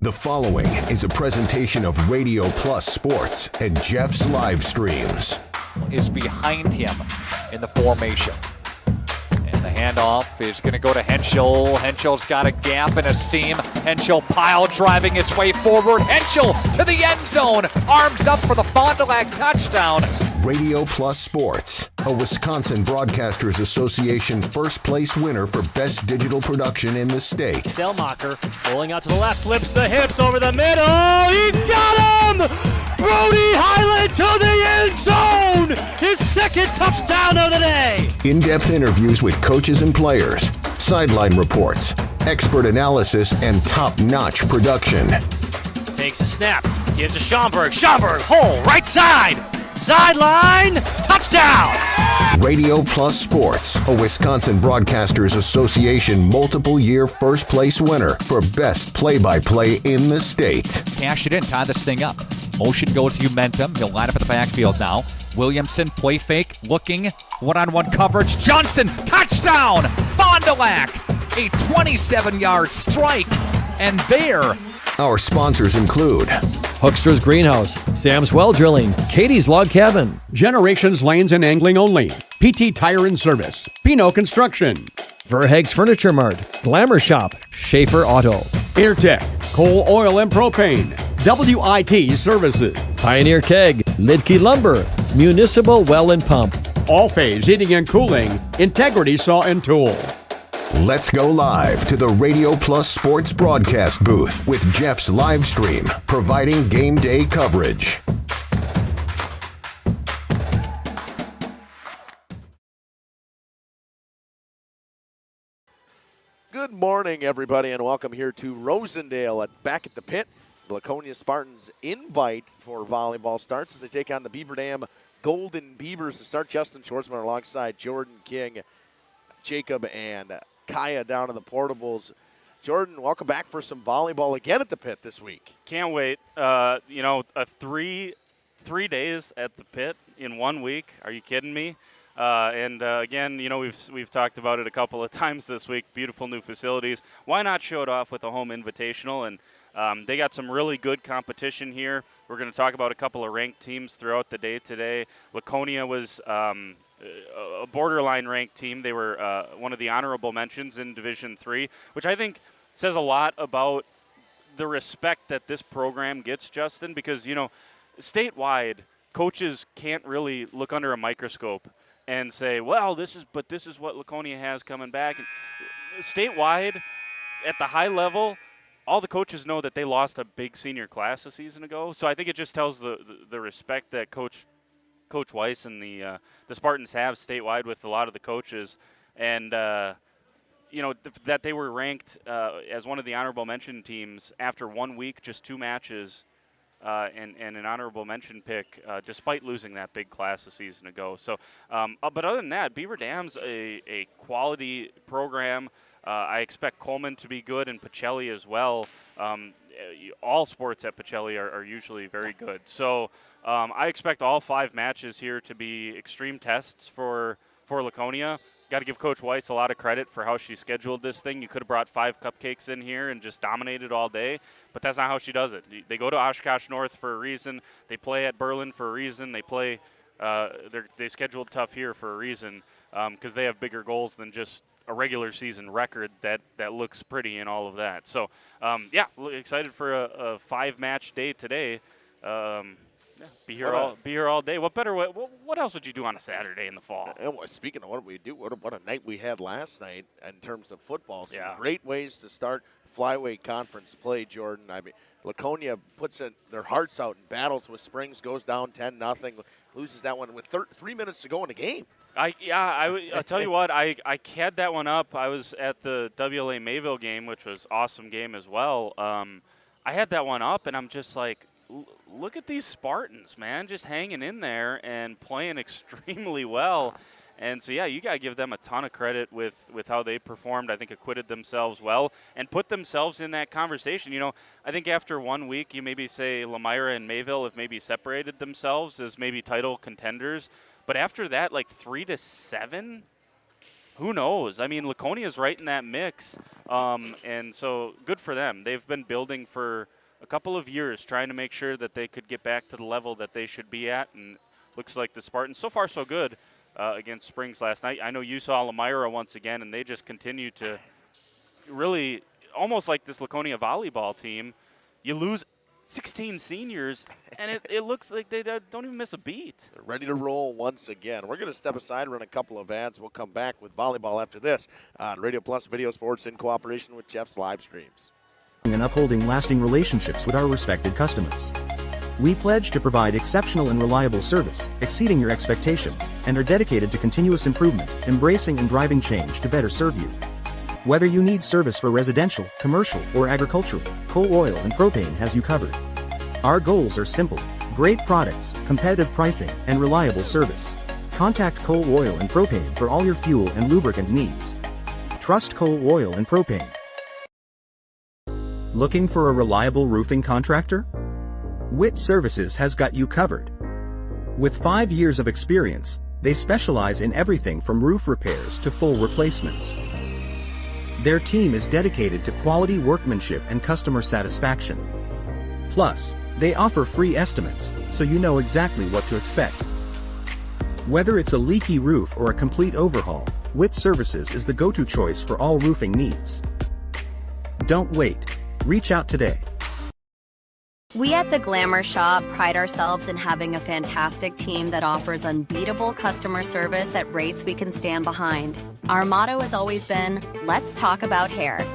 The following is a presentation of Radio Plus Sports and Jeff's live streams. Is behind him in the formation. And the handoff is going to go to Henschel. Henschel's got a gap and a seam. Henschel pile driving his way forward. Henschel to the end zone. Arms up for the Fond du Lac touchdown. Radio Plus Sports, a Wisconsin Broadcasters Association first place winner for best digital production in the state. Delmacher rolling out to the left, flips the hips over the middle. He's got him! Brody Highland to the end zone! His second touchdown of the day! In-depth interviews with coaches and players, sideline reports, expert analysis, and top-notch production. Takes a snap, gives to Schomburg. Schomburg, hole, right side! Sideline, touchdown! Radio Plus Sports, a Wisconsin Broadcasters Association multiple-year first-place winner for best play-by-play in the state. Cash it in, tie this thing up. Motion goes to Momentum. He'll line up at the backfield now. Williamson, play fake, looking, one-on-one coverage. Johnson, touchdown! Fond du Lac, a 27-yard strike. And there, our sponsors include Hookster's Greenhouse, Sam's Well Drilling, Katie's Log Cabin, Generations Lanes and Angling Only, PT Tire and Service, Pinot Construction, Verhaeg's Furniture Mart, Glamour Shop, Schaefer Auto, Airtech, Coal, Oil and Propane, WIT Services, Pioneer Keg, Lidke Lumber, Municipal Well and Pump, All Phase Heating and Cooling, Integrity Saw and Tool. Let's go live to the Radio Plus Sports broadcast booth with Jeff's live stream, providing game day coverage. Good morning, everybody, and welcome here to Rosendale back at the pit. The Laconia Spartans invite for volleyball starts as they take on the Beaver Dam Golden Beavers to start. Justin Schwartzman alongside Jordan King, Jacob, and Kaya down in the portables. Jordan, welcome back for some volleyball again at the pit this week. Can't wait. Three days at the pit in 1 week. Are you kidding me? Again, we've talked about it a couple of times this week. Beautiful new facilities. Why not show it off with a home invitational? And they got some really good competition here. We're going to talk about a couple of ranked teams throughout the day today. Laconia was a borderline ranked team. They were one of the honorable mentions in Division III, which I think says a lot about the respect that this program gets, Justin, because, statewide, coaches can't really look under a microscope and say, well, this is what Laconia has coming back. And statewide, at the high level, all the coaches know that they lost a big senior class a season ago. So I think it just tells the respect that Coach Weiss and the Spartans have statewide with a lot of the coaches, and that they were ranked as one of the honorable mention teams after 1 week, just 2 matches, and an honorable mention pick, despite losing that big class a season ago. So, but other than that, Beaver Dam's a quality program. I expect Coleman to be good and Pacelli as well. All sports at Pacelli are usually very good. So I expect all 5 matches here to be extreme tests for Laconia. Got to give Coach Weiss a lot of credit for how she scheduled this thing. You could have brought 5 cupcakes in here and just dominated all day, but that's not how she does it. They go to Oshkosh North for a reason. They play at Berlin for a reason. They play. They scheduled tough here for a reason because they have bigger goals than just a regular season record that looks pretty and all of that. So, excited for a 5-match day today. Be here all day. What else would you do on a Saturday in the fall? Speaking of what we do, what a night we had last night in terms of football. Some Yeah. great ways to start flyweight conference play, Jordan. I mean, Laconia puts their hearts out and battles with Springs, goes down 10-0, loses that one with 3 minutes to go in the game. I'll tell you what, I had that one up. I was at the WLA Mayville game, which was awesome game as well. I had that one up, and I'm just like, look at these Spartans, man, just hanging in there and playing extremely well. And so, you got to give them a ton of credit with how they performed. I think acquitted themselves well and put themselves in that conversation. I think after 1 week, you maybe say Lamira and Mayville have maybe separated themselves as maybe title contenders. But after that, 3-7, who knows? I mean, Laconia's right in that mix. And so good for them. They've been building for – a couple of years trying to make sure that they could get back to the level that they should be at, and looks like the Spartans, so far so good against Springs last night. I know you saw Elmira once again, and they just continue to really, almost like this Laconia volleyball team, you lose 16 seniors, and it looks like they don't even miss a beat. They're ready to roll once again. We're going to step aside and run a couple of ads. We'll come back with volleyball after this on Radio Plus Video Sports in cooperation with Jeff's live streams. And upholding lasting relationships with our respected customers. We pledge to provide exceptional and reliable service, exceeding your expectations, and are dedicated to continuous improvement, embracing and driving change to better serve you. Whether you need service for residential, commercial, or agricultural, Coal Oil and Propane has you covered. Our goals are simple: great products, competitive pricing, and reliable service. Contact Coal Oil and Propane for all your fuel and lubricant needs. Trust Coal Oil and Propane. Looking for a reliable roofing contractor? WIT Services has got you covered. With 5 years of experience, they specialize in everything from roof repairs to full replacements. Their team is dedicated to quality workmanship and customer satisfaction. Plus, they offer free estimates, so you know exactly what to expect. Whether it's a leaky roof or a complete overhaul, WIT Services is the go-to choice for all roofing needs. Don't wait. Reach out today. We at the Glamour Shop pride ourselves in having a fantastic team that offers unbeatable customer service at rates we can stand behind. Our motto has always been, let's talk about hair.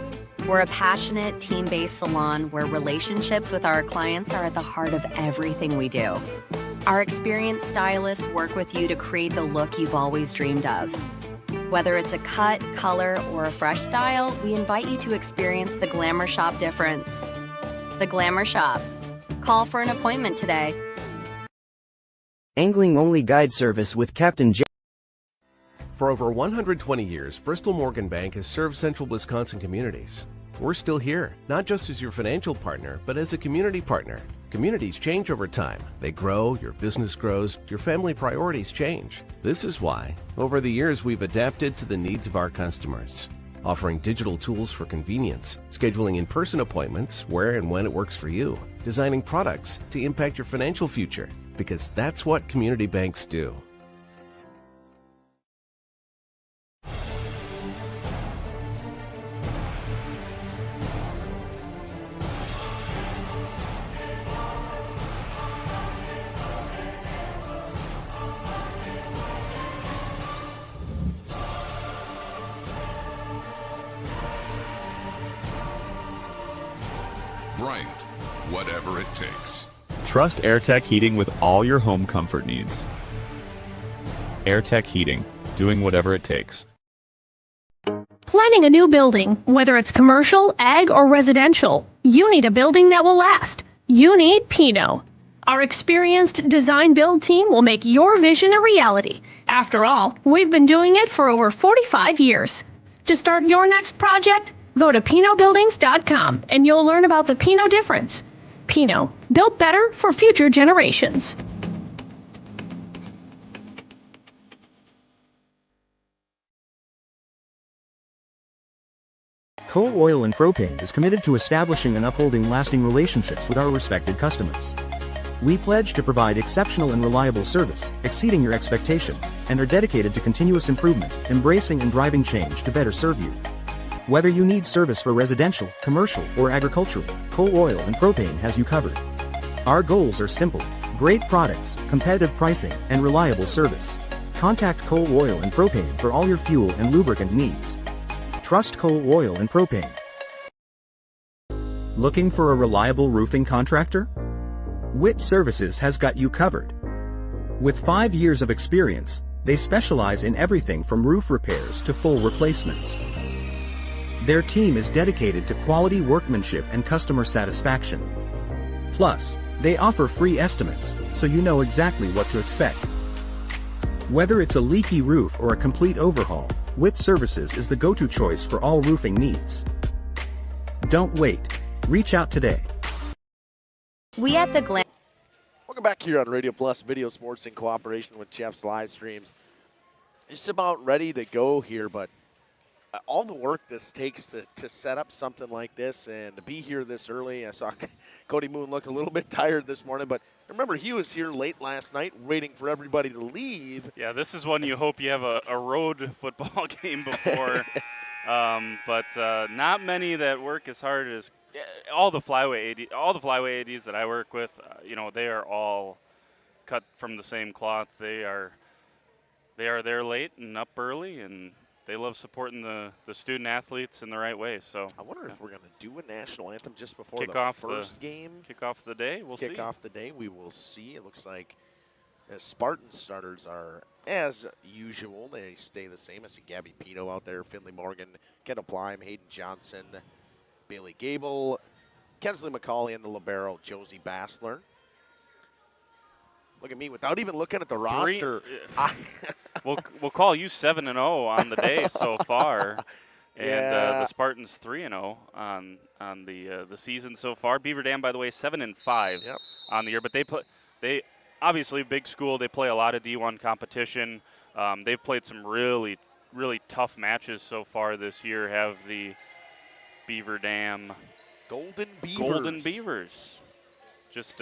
We're a passionate, team-based salon where relationships with our clients are at the heart of everything we do. Our experienced stylists work with you to create the look you've always dreamed of. Whether it's a cut, color, or a fresh style, we invite you to experience the Glamour Shop difference. The Glamour Shop. Call for an appointment today. Angling-only guide service with Captain J. For over 120 years, Bristol Morgan Bank has served central Wisconsin communities. We're still here, not just as your financial partner, but as a community partner. Communities change over time. They grow, your business grows, your family priorities change. This is why, over the years, we've adapted to the needs of our customers, offering digital tools for convenience, scheduling in-person appointments where and when it works for you, designing products to impact your financial future, because that's what community banks do. Bright, whatever it takes. Trust AirTech Heating with all your home comfort needs. AirTech Heating, doing whatever it takes. Planning a new building, whether it's commercial, ag, or residential, you need a building that will last. You need Pino. Our experienced design build team will make your vision a reality. After all, we've been doing it for over 45 years. To start your next project, go to PinoBuildings.com and you'll learn about the Pino difference. Pino, built better for future generations. Coal Oil and Propane is committed to establishing and upholding lasting relationships with our respected customers. We pledge to provide exceptional and reliable service, exceeding your expectations, and are dedicated to continuous improvement, embracing and driving change to better serve you. Whether you need service for residential, commercial, or agricultural, Coal Oil and Propane has you covered. Our goals are simple: great products, competitive pricing, and reliable service. Contact Coal Oil and Propane for all your fuel and lubricant needs. Trust Coal Oil and Propane. Looking for a reliable roofing contractor? WIT Services has got you covered. With 5 years of experience, they specialize in everything from roof repairs to full replacements. Their team is dedicated to quality workmanship and customer satisfaction. Plus, they offer free estimates, so you know exactly what to expect. Whether it's a leaky roof or a complete overhaul, WIT Services is the go-to choice for all roofing needs. Don't wait. Reach out today. We at the Glam. Welcome back here on Radio Plus Video Sports in cooperation with Jeff's live streams. Just about ready to go here, but all the work this takes to set up something like this and to be here this early. I saw Cody Moon looked a little bit tired this morning, but remember he was here late last night waiting for everybody to leave. Yeah, this is one you hope you have a road football game before. But not many that work as hard as all the flyway ADs that I work with. They are all cut from the same cloth. They are there late and up early, and they love supporting the student athletes in the right way. So I wonder if we're going to do a national anthem just before kick the off first game. Kick off the day. We'll see. Kick off the day. We will see. It looks like as Spartan starters are as usual. They stay the same. I see Gabby Pino out there, Finley Morgan, Kendall Plime, Hayden Johnson, Bailey Gable, Kensley McCauley, and the libero Josie Bassler. Look at me, without even looking at the roster. We'll call you 7-0 on the day so far, and the Spartans 3-0 on the season so far. Beaver Dam, by the way, 7-5 on the year, but they obviously big school. They play a lot of D1 competition. They've played some really tough matches so far this year. Have the Beaver Dam Golden Beavers. Just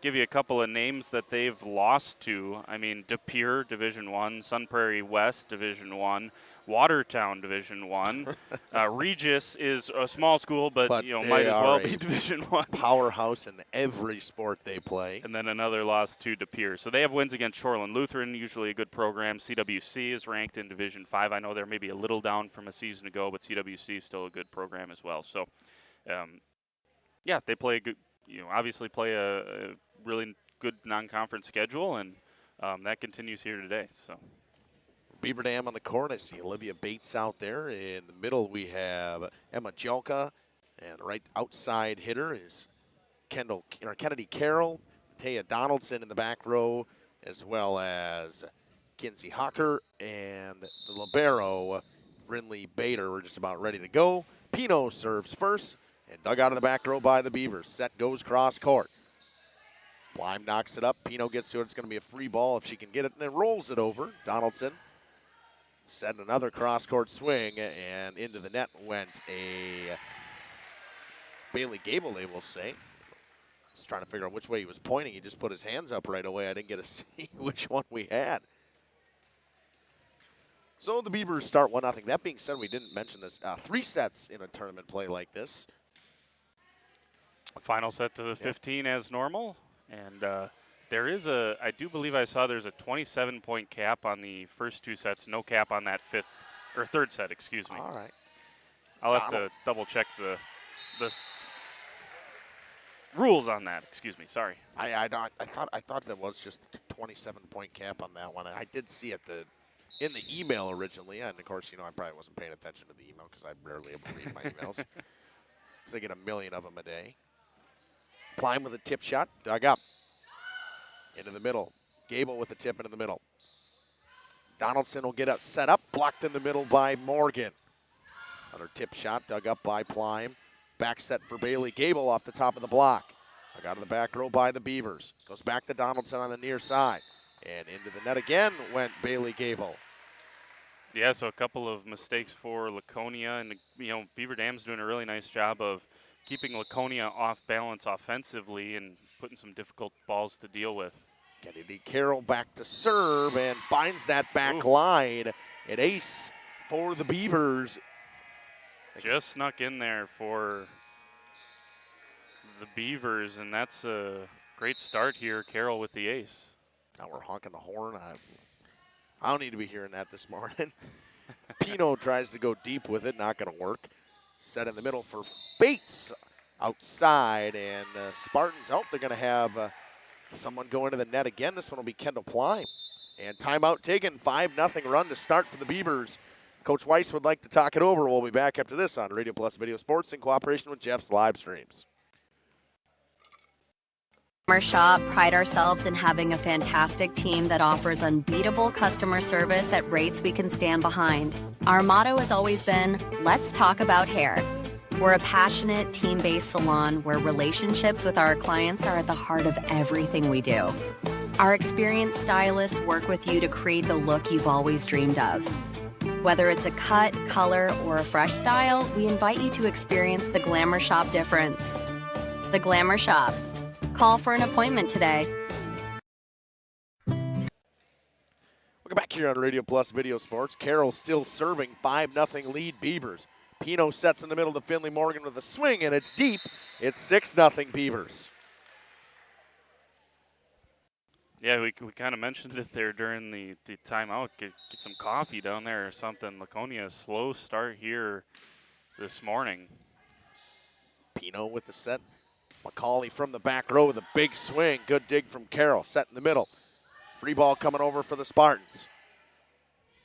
give you a couple of names that they've lost to. I mean, De Pere, Division I, Sun Prairie West, Division I, Watertown, Division I. Regis is a small school, but might as well be Division I. Powerhouse in every sport they play. And then another loss to De Pere. So they have wins against Shoreland Lutheran, usually a good program. CWC is ranked in Division V. I know they're maybe a little down from a season ago, but CWC is still a good program as well. So, they play a good. Obviously play a really good non-conference schedule, and that continues here today. So, Beaver Dam on the court. I see Olivia Bates out there. In the middle, we have Emma Jelka, and right outside hitter is Kennedy Carroll, Taya Donaldson in the back row, as well as Kinsey Hucker, and the libero Brinley Bader. We're just about ready to go. Pino serves first, and dug out of the back row by the Beavers. Set goes cross court. Blime knocks it up. Pino gets to it. It's going to be a free ball if she can get it, and then rolls it over. Donaldson set another cross-court swing, and into the net went a Bailey Gable, they will say. Just trying to figure out which way he was pointing. He just put his hands up right away. I didn't get to see which one we had. So the Beavers start 1-0. That being said, we didn't mention this. 3 sets in a tournament play like this. Final set to the 15 as normal. And there is I do believe I saw there's a 27-point cap on the first 2 sets. No cap on that third set, excuse me. All right. I'll have to double check the rules on that. Excuse me. Sorry. I thought that was just a 27-point cap on that one. And I did see it in the email originally, and of course, I probably wasn't paying attention to the email because I'm rarely able to read my emails. Because I get a million of them a day. Plime with a tip shot, dug up. Into the middle. Gable with a tip into the middle. Donaldson will get it set up, blocked in the middle by Morgan. Another tip shot, dug up by Plime. Back set for Bailey Gable off the top of the block. Dug out of the back row by the Beavers. Goes back to Donaldson on the near side. And into the net again went Bailey Gable. Yeah, so a couple of mistakes for Laconia, and Beaver Dam's doing a really nice job of keeping Laconia off balance offensively and putting some difficult balls to deal with. Kennedy Carroll back to serve and finds that back line. An ace for the Beavers. Just snuck in there for the Beavers, and that's a great start here. Carroll with the ace. Now we're honking the horn. I don't need to be hearing that this morning. Pino tries to go deep with it, not going to work. Set in the middle for Bates outside, and Spartans, they're going to have someone go into the net again. This one will be Kendall Plime. And timeout taken, 5-0 run to start for the Beavers. Coach Weiss would like to talk it over. We'll be back after this on Radio Plus Video Sports in cooperation with Jeff's live streams. Our shop pride ourselves in having a fantastic team that offers unbeatable customer service at rates we can stand behind. Our motto has always been, let's talk about hair. We're a passionate, team-based salon where relationships with our clients are at the heart of everything we do. Our experienced stylists work with you to create the look you've always dreamed of. Whether it's a cut, color, or a fresh style, we invite you to experience the Glamour Shop difference. The Glamour Shop. Call for an appointment today. Welcome back here on Radio Plus Video Sports. Carroll still serving, 5-0 lead Beavers. Pino sets in the middle to Finley Morgan with a swing, and it's deep. It's 6-0 Beavers. Yeah, we kind of mentioned it there during the timeout. Get some coffee down there or something. Laconia, slow start here this morning. Pino with the set. McCauley from the back row with a big swing. Good dig from Carroll. Set in the middle. Free ball coming over for the Spartans.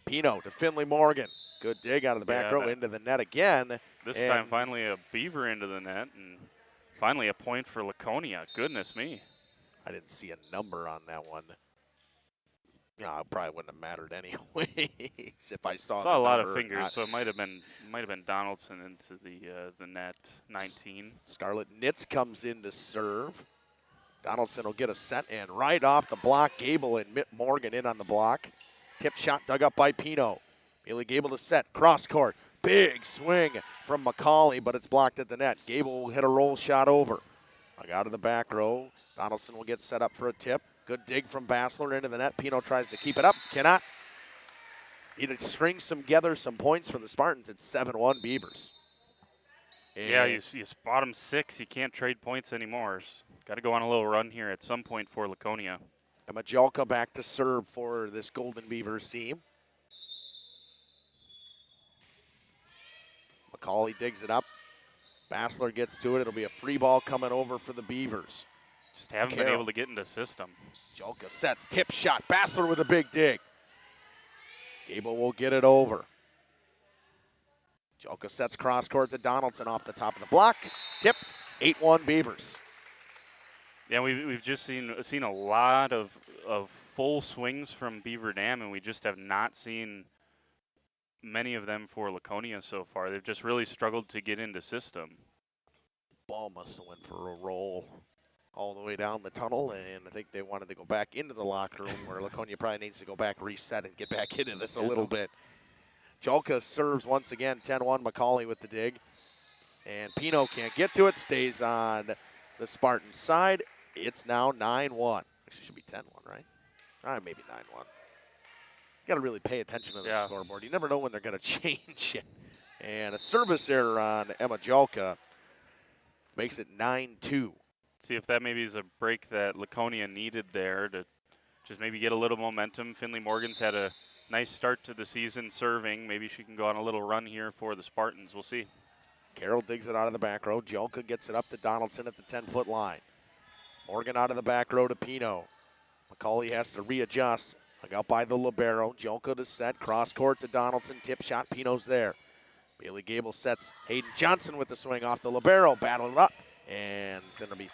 Pino to Finley Morgan. Good dig out of the back row into the net again. This time finally a Beaver into the net, and finally a point for Laconia. Goodness me. I didn't see a number on that one. Yeah, it probably wouldn't have mattered anyways if I saw. Saw a lot of fingers, so it might have been Donaldson into the net. 19. Scarlett Nitz comes in to serve. Donaldson will get a set, and right off the block, Gable and Mitt Morgan in on the block. Tip shot dug up by Pino. Bailey Gable to set, cross court. Big swing from McCauley, but it's blocked at the net. Gable will hit a roll shot over. Out of the back row. Donaldson will get set up for a tip. Good dig from Bassler into the net. Pino tries to keep it up. Cannot. Need to string together some points for the Spartans. It's 7-1 Beavers. And yeah, you spot them 6. You can't trade points anymore. Got to go on a little run here at some point for Laconia. And Majalka back to serve for this Golden Beavers team. McCauley digs it up. Bassler gets to it. It'll be a free ball coming over for the Beavers. Just haven't been able to get into system. Majalka sets, tip shot. Bassler with a big dig. Gable will get it over. Majalka sets cross court to Donaldson off the top of the block. Tipped, 8-1 Beavers. Yeah, we've just seen a lot of full swings from Beaver Dam, and we just have not seen many of them for Laconia so far. They've just really struggled to get into system. Ball must have went for a roll all the way down the tunnel, and I think they wanted to go back into the locker room where Laconia probably needs to go back, reset, and get back into this a little bit. Jalka serves once again, 10-1, McCauley with the dig. And Pino can't get to it, stays on the Spartan side. It's now 9-1. Actually, it should be 10-1, right? Maybe 9-1. You got to really pay attention to the scoreboard. You never know when they're going to change it. And a service error on Emma Jalka makes it 9-2. See if that maybe is a break that Laconia needed there to just maybe get a little momentum. Finley Morgan's had a nice start to the season serving. Maybe she can go on a little run here for the Spartans. We'll see. Carroll digs it out of the back row. Jalka gets it up to Donaldson at the 10-foot line. Morgan out of the back row to Pino. McCauley has to readjust. Out by the libero. Jalka to set. Cross court to Donaldson. Tip shot. Pino's there. Bailey Gable sets Hayden Johnson with the swing off the libero. Battle it up. And going to be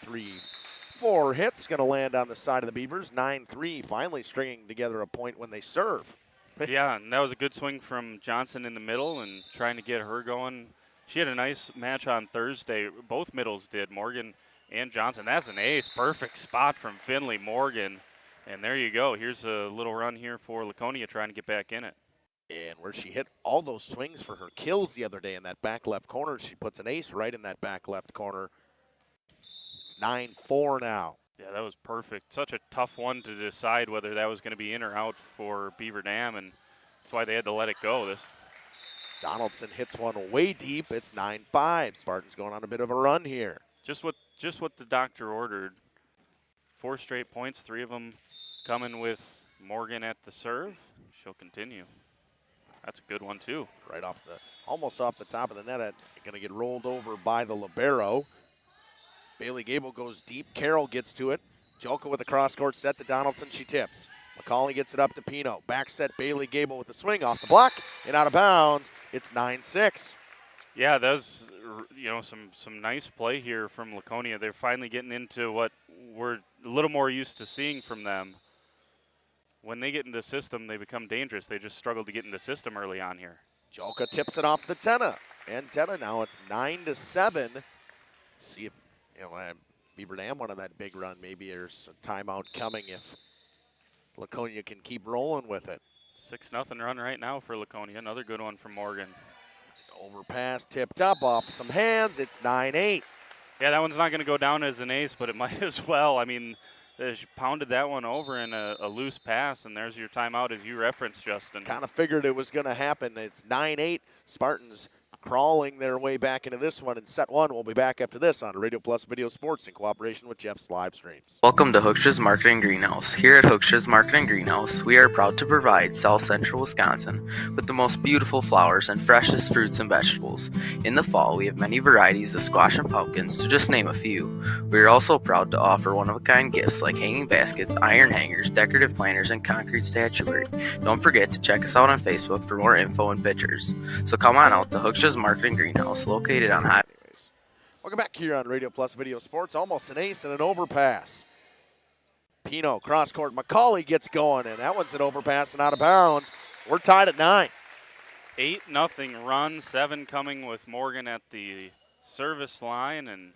3-4 hits. Going to land on the side of the Beavers. 9-3. Finally stringing together a point when they serve. Yeah, and that was a good swing from Johnson in the middle and trying to get her going. She had a nice match on Thursday. Both middles did, Morgan and Johnson. That's an ace. Perfect spot from Finley Morgan. And there you go. Here's a little run here for Laconia trying to get back in it. And where she hit all those swings for her kills the other day in that back left corner, she puts an ace right in that back left corner. It's 9-4 now. Yeah, that was perfect. Such a tough one to decide whether that was going to be in or out for Beaver Dam, and that's why they had to let it go. Donaldson hits one way deep. It's 9-5. Spartans going on a bit of a run here. Just what the doctor ordered. 4 straight points, 3 of them coming with Morgan at the serve. She'll continue. That's a good one too. Right off almost off the top of the net. Going to get rolled over by the libero. Bailey Gable goes deep. Carroll gets to it. Jalka with a cross-court set to Donaldson. She tips. McCauley gets it up to Pino. Back set Bailey Gable with the swing off the block and out of bounds. It's 9-6. Yeah, that was some nice play here from Laconia. They're finally getting into what we're a little more used to seeing from them. When they get into system, they become dangerous. They just struggle to get into system early on here. Jalka tips it off to Tenna. And Tenna now it's 9-7. See if Beaver Dam wanted that big run. Maybe there's a timeout coming if Laconia can keep rolling with it. 6-0 run right now for Laconia. Another good one from Morgan. Overpass tipped up off some hands. It's 9-8. Yeah, that one's not going to go down as an ace, but it might as well. I mean, she pounded that one over in a loose pass, and there's your timeout as you referenced, Justin. Kind of figured it was going to happen. It's 9-8. Spartans crawling their way back into this one in set one. We'll be back after this on Radio Plus Video Sports in cooperation with Jeff's live streams. Welcome to Hookstra's Marketing Greenhouse. Here at Hookstra's Marketing Greenhouse, we are proud to provide South Central Wisconsin with the most beautiful flowers and freshest fruits and vegetables. In the fall, we have many varieties of squash and pumpkins, to just name a few. We are also proud to offer one-of-a-kind gifts like hanging baskets, iron hangers, decorative planters, and concrete statuary. Don't forget to check us out on Facebook for more info and pictures. So come on out to Hookstra's Marketing Greenhouse, located on High. Welcome back here on Radio Plus Video Sports. Almost an ace and an overpass. Pino, cross court. McCauley gets going, and that one's an overpass and out of bounds. We're tied at 9. 8-0 run, 7 coming with Morgan at the service line, and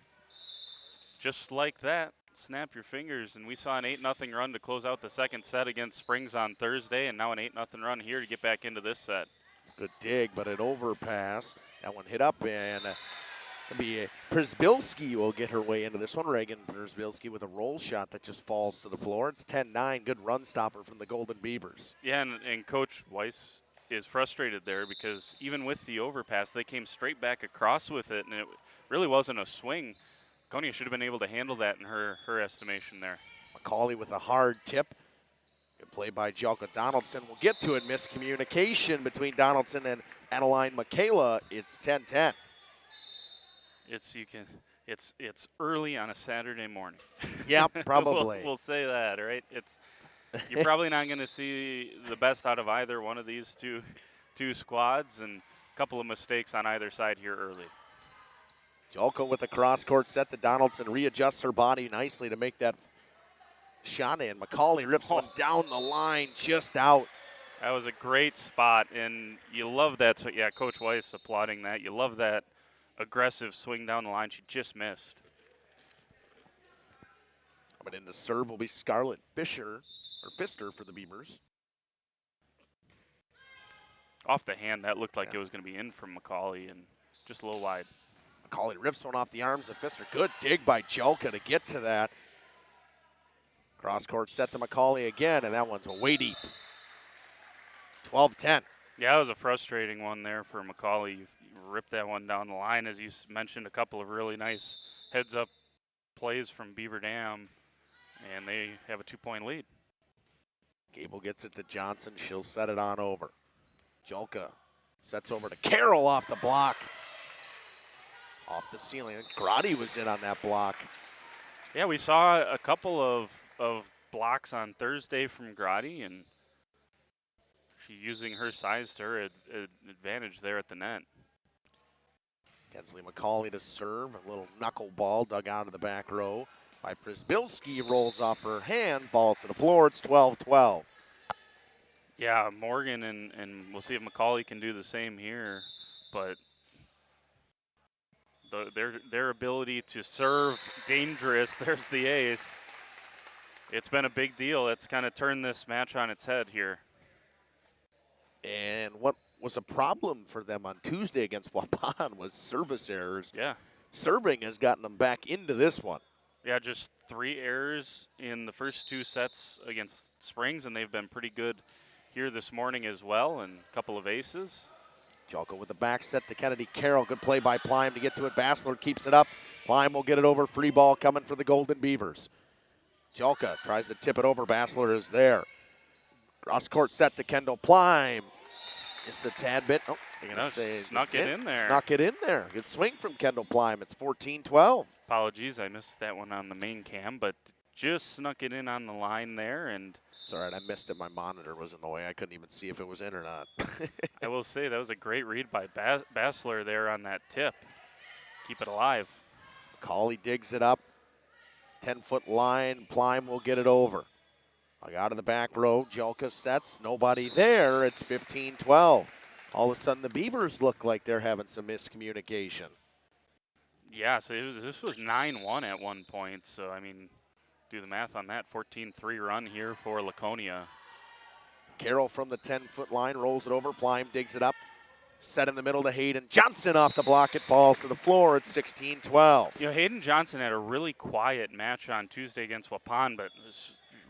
just like that, snap your fingers, and we saw an 8-0 run to close out the second set against Springs on Thursday, and now an 8-0 run here to get back into this set. Good dig, but an overpass. That one hit up, and Przbilski will get her way into this one. Reagan Przbilski with a roll shot that just falls to the floor. It's 10-9. Good run stopper from the Golden Beavers. Yeah, and Coach Weiss is frustrated there because even with the overpass, they came straight back across with it, and it really wasn't a swing. Laconia should have been able to handle that in her estimation there. McCauley with a hard tip. Good play by Jelka Donaldson. We'll get to it. Miscommunication between Donaldson and Adeline Michaela. It's 10-10. It's early on a Saturday morning. Yep, probably. we'll say that, right? You're probably not going to see the best out of either one of these two squads, and a couple of mistakes on either side here early. Jelka with a cross-court set to Donaldson. Readjusts her body nicely to make that shot in. McCauley rips one down the line, just out. That was a great spot, and you love that. So, yeah, Coach Weiss applauding that. You love that aggressive swing down the line. She just missed. Coming in to serve will be Scarlett Pfister for the Beavers. Off the hand, that looked like it was going to be in from McCauley and just a little wide. McCauley rips one off the arms of Pfister. Good dig by Jelka to get to that. Cross-court set to McCauley again, and that one's way deep. 12-10. Yeah, it was a frustrating one there for McCauley. You ripped that one down the line. As you mentioned, a couple of really nice heads-up plays from Beaver Dam, and they have a 2-point lead. Gable gets it to Johnson. She'll set it on over. Jelka sets over to Carroll off the block. Off the ceiling. Grotti was in on that block. Yeah, we saw a couple of blocks on Thursday from Grotti, and she's using her size to her advantage there at the net. Kensley McCauley to serve. A little knuckleball dug out of the back row by Przbilski. Rolls off her hand. Balls to the floor. It's 12-12. Yeah, Morgan, and we'll see if McCauley can do the same here. But their ability to serve dangerous, there's the ace. It's been a big deal. It's kind of turned this match on its head here. And what was a problem for them on Tuesday against Waupun was service errors. Yeah. Serving has gotten them back into this one. Yeah, just 3 errors in the first 2 sets against Springs, and they've been pretty good here this morning as well, and a couple of aces. Jelka with the back set to Kennedy Carroll. Good play by Plime to get to it. Bassler keeps it up. Plime will get it over. Free ball coming for the Golden Beavers. Jelka tries to tip it over. Bassler is there. Cross-court set to Kendall Plime. Just a tad bit. Oh, you're going to say snuck it in there. Snuck it in there. Good swing from Kendall Plime. It's 14-12. Apologies, I missed that one on the main cam, but just snuck it in on the line there. And it's all right, I missed it. My monitor was in the way. I couldn't even see if it was in or not. I will say that was a great read by Bassler there on that tip. Keep it alive. McCauley digs it up. 10-foot line. Plime will get it over. Out of the back row. Jelka sets. Nobody there. It's 15-12. All of a sudden, the Beavers look like they're having some miscommunication. Yeah, so this was 9-1 at one point. So, I mean, do the math on that. 14-3 run here for Laconia. Carroll from the 10-foot line rolls it over. Plime digs it up. Set in the middle to Hayden Johnson off the block. It falls to the floor. It's 16-12. You know, Hayden Johnson had a really quiet match on Tuesday against Waupun, but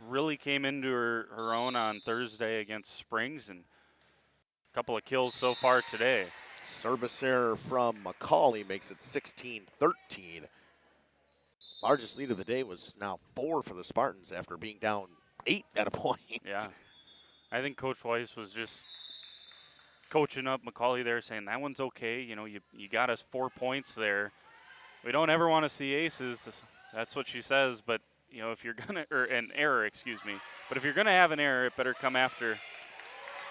really came into her own on Thursday against Springs, and a couple of kills so far today. Service error from McCauley makes it 16-13. Largest lead of the day was now 4 for the Spartans after being down 8 at a point. Yeah. I think Coach Weiss was just coaching up McCauley there, saying that one's okay. You know, you got us 4 points there. We don't ever want to see aces. That's what she says. But, you know, if you're going to, or an error, excuse me. But if you're going to have an error, it better come after.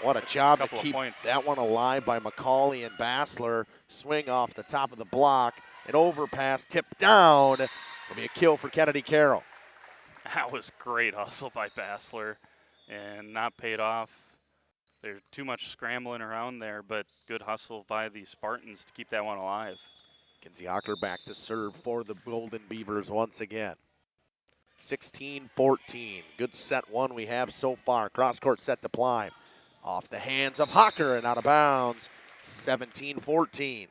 What a job to couple of keep points. that one alive by McCauley and Bassler. Swing off the top of the block. An overpass, tipped down. It'll be a kill for Kennedy Carroll. That was great hustle by Bassler and not paid off. There's too much scrambling around there, but good hustle by the Spartans to keep that one alive. Kinsey Hockler back to serve for the Golden Beavers once again. 16-14. Good set one we have so far. Cross-court set to Plime. Off the hands of Hocker and out of bounds. 17-14.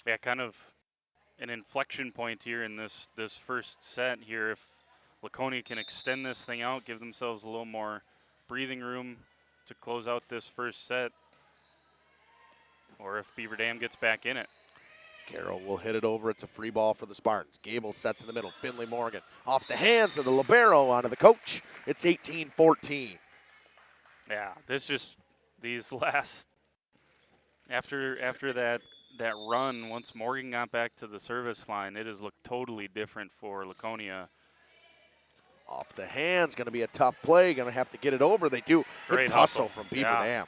Yeah, kind of an inflection point here in this first set here. If Laconia can extend this thing out, give themselves a little more breathing room to close out this first set, or if Beaver Dam gets back in it. Carroll will hit it over. It's a free ball for the Spartans. Gable sets in the middle. Finley Morgan off the hands of the libero onto the coach. It's 18-14. Yeah, these last after that run, once Morgan got back to the service line, it has looked totally different for Laconia. Off the hands, going to be a tough play. Going to have to get it over. They do. Great Good hustle from Beaver yeah. Dam.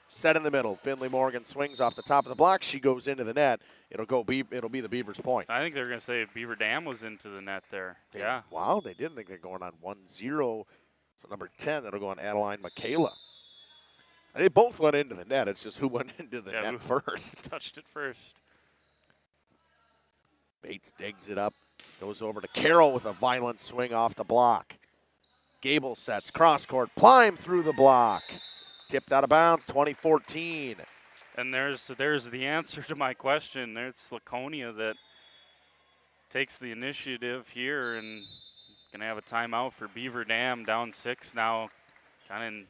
Set in the middle. Finley Morgan swings off the top of the block. She goes into the net. It'll be the Beavers' point. I think they're going to say Beaver Dam was into the net there. Yeah. Wow, they didn't think they're going on 1-0. So number 10, that'll go on Adeline Michaela. They both went into the net. It's just who went into the net first. Touched it first. Bates digs it up. Goes over to Carroll with a violent swing off the block. Gable sets. Cross-court. Plime through the block. Tipped out of bounds, 2014. And there's the answer to my question. There's Laconia that takes the initiative here and going to have a timeout for Beaver Dam, down 6 now, kind of in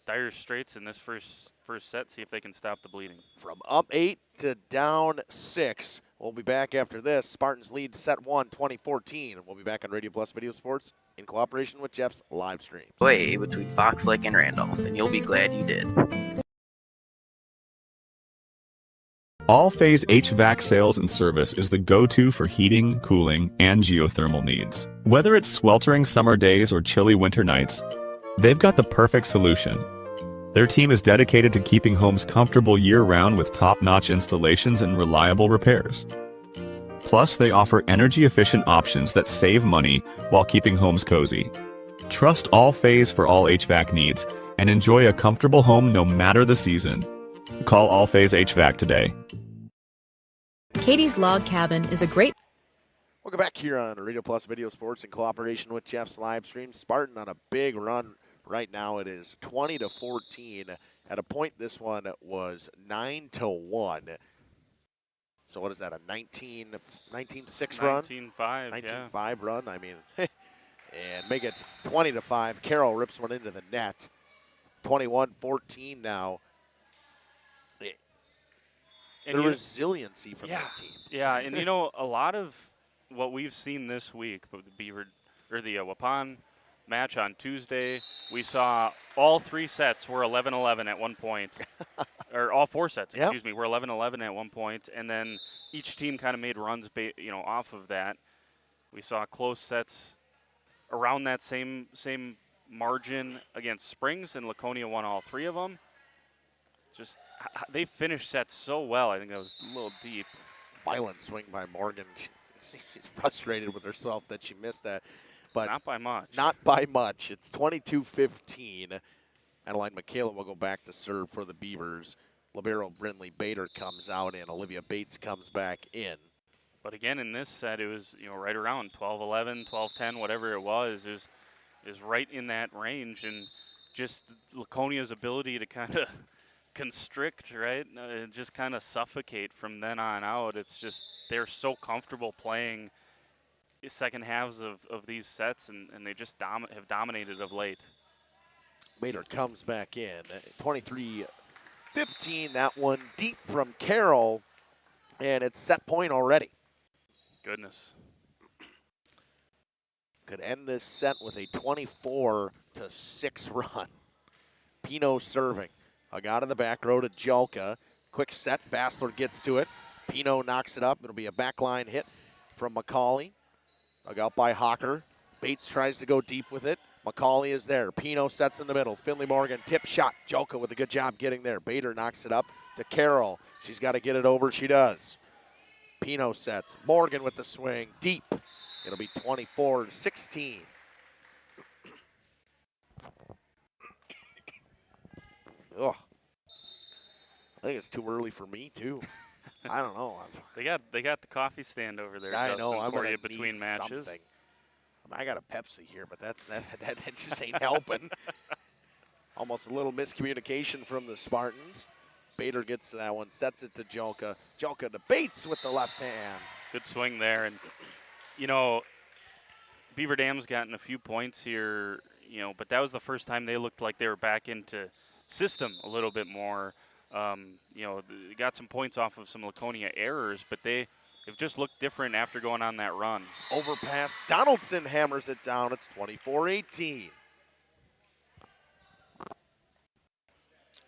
dire straits in this first set. See if they can stop the bleeding. From up 8 to down 6. We'll be back after this. Spartans lead set 1, 2014. We'll be back on Radio Plus Video Sports in cooperation with Jeff's live streams. Way between Fox Lake and Randolph, and you'll be glad you did. All Phase HVAC sales and service is the go-to for heating, cooling, and geothermal needs. Whether it's sweltering summer days or chilly winter nights, they've got the perfect solution. Their team is dedicated to keeping homes comfortable year-round with top-notch installations and reliable repairs. Plus, they offer energy-efficient options that save money while keeping homes cozy. Trust All Phase for all HVAC needs and enjoy a comfortable home no matter the season. Call All Phase HVAC today. Katie's Log Cabin is a great... Welcome back here on Radio Plus Video Sports in cooperation with Jeff's live stream. Spartan on a big run right now. It is 20-14. At a point, this one was 9-1. So what is that, a 19-6 run? 19-5, 19-5 run, I mean. And make it 20-5. Carroll rips one into the net. 21-14 now. And the resiliency from this team. Yeah, and you know, a lot of what we've seen this week, the Beaver or the Waupun match on Tuesday, we saw all 3 sets were 11-11 at one point, or all 4 sets, excuse me, were 11-11 at one point, and then each team kind of made runs, off of that. We saw close sets around that same margin against Springs, and Laconia won all 3 of them. Just they finished sets so well. I think that was a little deep. Violent swing by Morgan. She's frustrated with herself that she missed that. But not by much. Not by much. It's 22-15. Adeline Michaela will go back to serve for the Beavers. Libero Brindley Bader comes out and Olivia Bates comes back in. But again, in this set, it was right around 12-11, 12-10, whatever it was. is right in that range, and just Laconia's ability to kind of constrict, right, and just kind of suffocate from then on out. It's just they're so comfortable playing second halves of these sets, and they just have dominated of late. Bader comes back in. 23-15, that one deep from Carroll, and it's set point already. Goodness. Could end this set with a 24-6 run. Pino serving. Hug out of the back row to Jelka. Quick set, Bassler gets to it. Pino knocks it up. It'll be a backline hit from McCauley. Dug out by Hawker. Bates tries to go deep with it. McCauley is there. Pino sets in the middle. Finley Morgan, tip shot. Jelka with a good job getting there. Bader knocks it up to Carroll. She's got to get it over. She does. Pino sets. Morgan with the swing. Deep. It'll be 24-16. Ugh. I think it's too early for me, too. I don't know. They got the coffee stand over there, I Justin, know. I'm for gonna you between need matches. Something. I got a Pepsi here, but that just ain't helping. Almost a little miscommunication from the Spartans. Bader gets to that one, sets it to Jelka. Jelka to Bates with the left hand. Good swing there, and you know, Beaver Dam's gotten a few points here, you know, but that was the first time they looked like they were back into system a little bit more. You know, they got some points off of some Laconia errors, but they've just looked different after going on that run. Overpass. Donaldson hammers it down. It's 24-18.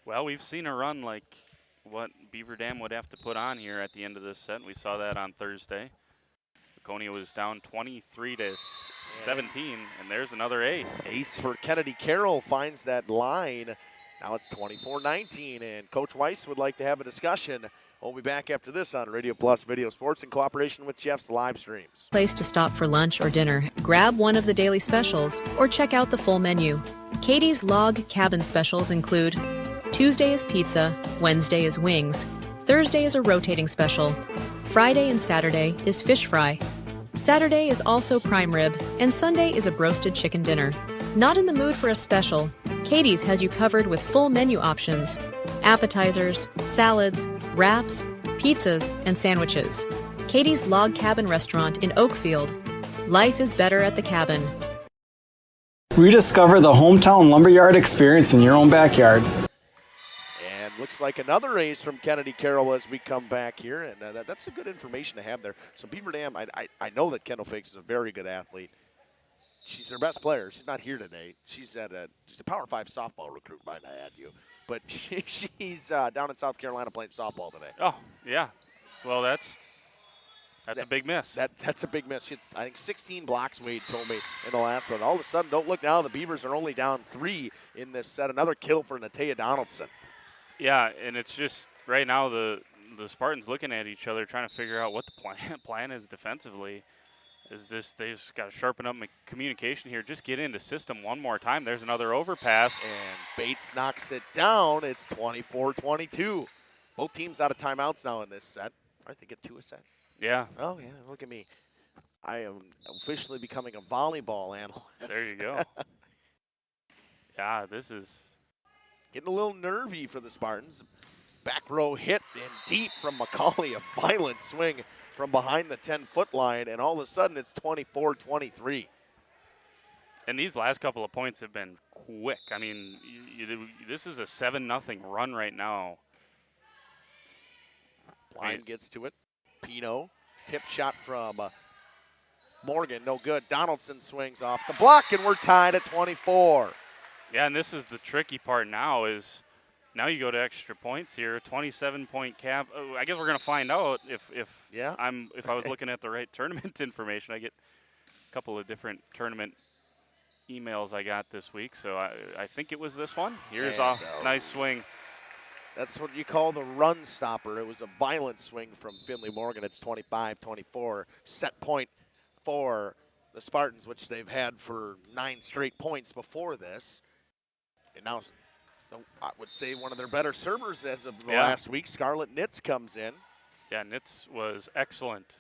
Well, we've seen a run like what Beaver Dam would have to put on here at the end of this set. We saw that on Thursday. Laconia was down 23-17, and there's another ace. Ace for Kennedy Carroll finds that line. Now it's 24-19, and Coach Weiss would like to have a discussion. We'll be back after this on Radio Plus Video Sports in cooperation with Jeff's live streams. Place to stop for lunch or dinner. Grab one of the daily specials or check out the full menu. Katie's Log Cabin specials include Tuesday is pizza, Wednesday is wings, Thursday is a rotating special, Friday and Saturday is fish fry, Saturday is also prime rib, and Sunday is a broasted chicken dinner. Not in the mood for a special? Katie's has you covered with full menu options, appetizers, salads, wraps, pizzas, and sandwiches. Katie's Log Cabin Restaurant in Oakfield. Life is better at the cabin. Rediscover the hometown lumberyard experience in your own backyard. And looks like another ace from Kennedy Carroll as we come back here, and that's a good information to have there. So Beaver Dam, I know that Kendall Fakes is a very good athlete. She's their best player. She's not here today. She's a Power 5 softball recruit, might I add you. But she's down in South Carolina playing softball today. Oh, yeah. Well, that's a big miss. That's a big miss. She had, I think, 16 blocks, Wade told me, in the last one. All of a sudden, don't look now, the Beavers are only down 3 in this set. Another kill for Natea Donaldson. Yeah, and it's just right now the Spartans looking at each other, trying to figure out what the plan is defensively. Is this they just got to sharpen up communication here? Just get into system one more time. There's another overpass. And Bates knocks it down. It's 24-22. Both teams out of timeouts now in this set. I think get 2 a set. Yeah. Oh, yeah, look at me. I am officially becoming a volleyball analyst. There you go. Yeah, this is getting a little nervy for the Spartans. Back row hit and deep from McCauley. A violent swing from behind the 10-foot line, and all of a sudden it's 24-23. And these last couple of points have been quick. I mean, this is a 7-0 run right now. Line gets to it. Pino, tip shot from Morgan, no good. Donaldson swings off the block, and we're tied at 24. Yeah, and this is the tricky part now is now you go to extra points here, 27-point cap. Oh, I guess we're going to find out if I was looking at the right tournament information. I get a couple of different tournament emails I got this week, so I think it was this one. Here's a nice swing. That's what you call the run stopper. It was a violent swing from Finley Morgan. It's 25-24. Set point for the Spartans, which they've had for 9 straight points before this. And now I would say one of their better servers as of the last week. Scarlett Nitz comes in. Yeah, Nitz was excellent.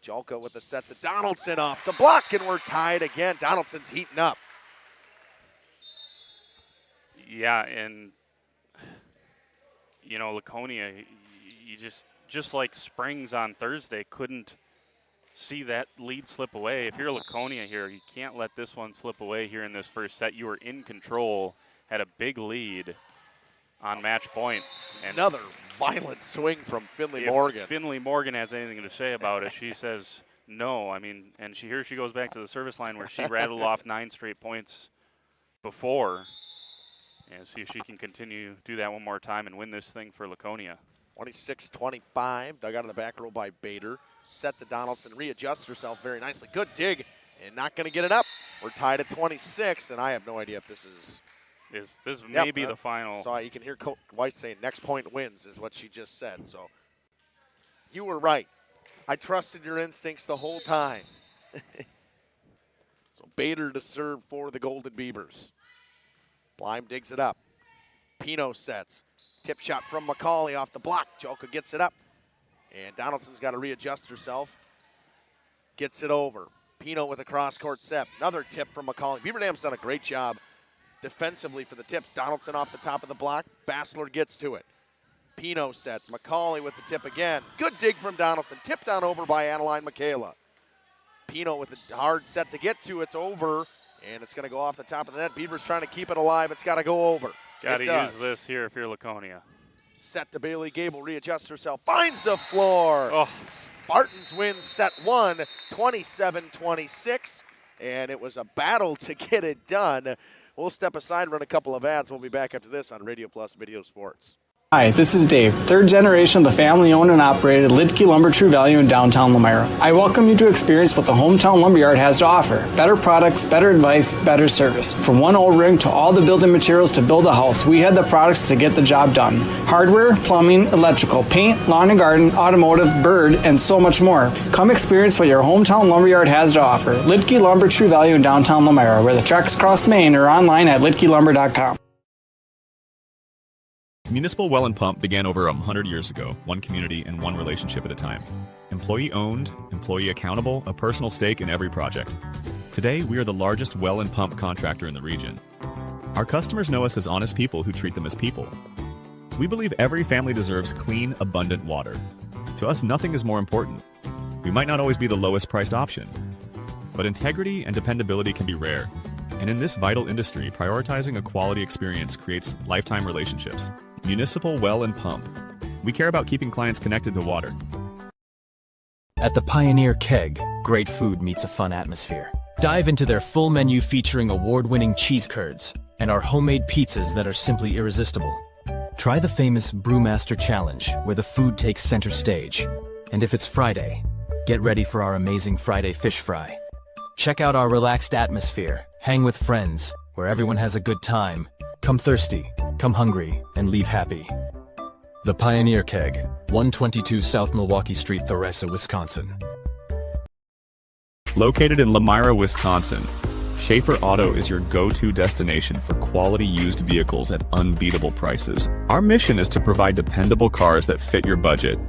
Jolka with the set to Donaldson off the block, and we're tied again. Donaldson's heating up. Yeah, and, Laconia, you just like Springs on Thursday, couldn't see that lead slip away. If you're Laconia here, you can't let this one slip away here in this first set. You were in control, had a big lead on match point. And another violent swing from Finley Morgan. If Finley Morgan has anything to say about it, she says no. I mean, and here she goes back to the service line where she rattled off 9 straight points before. And see if she can continue to do that one more time and win this thing for Laconia. 26-25, dug out of the back row by Bader. Set to Donaldson, readjusts herself very nicely. Good dig, and not going to get it up. We're tied at 26, and I have no idea if this is. This may be the final. So you can hear Coach White saying next point wins is what she just said. So you were right. I trusted your instincts the whole time. So Bader to serve for the Golden Beavers. Blyme digs it up. Pino sets. Tip shot from McCauley off the block. Jolka gets it up. And Donaldson's got to readjust herself. Gets it over. Pino with a cross-court set. Another tip from McCauley. Beaver Dam's done a great job defensively for the tips. Donaldson off the top of the block. Bassler gets to it. Pino sets. McCauley with the tip again. Good dig from Donaldson. Tipped on over by Adeline Michaela. Pino with a hard set to get to. It's over. And it's going to go off the top of the net. Beavers trying to keep it alive. It's got to go over. Got to use this here if you're Laconia. Set to Bailey Gable. Readjusts herself. Finds the floor. Oh. Spartans win set 1, 27-26. And it was a battle to get it done. We'll step aside and run a couple of ads. We'll be back after this on Radio Plus Video Sports. Hi, this is Dave, third generation of the family-owned and operated Lidke Lumber True Value in downtown Lamira. I welcome you to experience what the Hometown Lumberyard has to offer. Better products, better advice, better service. From one O-ring to all the building materials to build a house, we had the products to get the job done. Hardware, plumbing, electrical, paint, lawn and garden, automotive, bird, and so much more. Come experience what your Hometown Lumberyard has to offer. Lidke Lumber True Value in downtown Lamira, where the tracks cross Main, or online at lidkelumber.com. Municipal Well and Pump began over 100 years ago, one community and one relationship at a time. Employee owned, employee accountable, a personal stake in every project. Today, we are the largest well and pump contractor in the region. Our customers know us as honest people who treat them as people. We believe every family deserves clean, abundant water. To us, nothing is more important. We might not always be the lowest priced option, but integrity and dependability can be rare. And in this vital industry, prioritizing a quality experience creates lifetime relationships. Municipal Well and Pump. We care about keeping clients connected to water. At the Pioneer Keg, great food meets a fun atmosphere. Dive into their full menu featuring award-winning cheese curds and our homemade pizzas that are simply irresistible. Try the famous Brewmaster Challenge, where the food takes center stage. And if it's Friday, get ready for our amazing Friday fish fry. Check out our relaxed atmosphere, hang with friends, where everyone has a good time. Come thirsty, come hungry, and leave happy. The Pioneer Keg, 122 South Milwaukee Street, Theresa, Wisconsin. Located in Lamira, Wisconsin, Schaefer Auto is your go-to destination for quality used vehicles at unbeatable prices. Our mission is to provide dependable cars that fit your budget,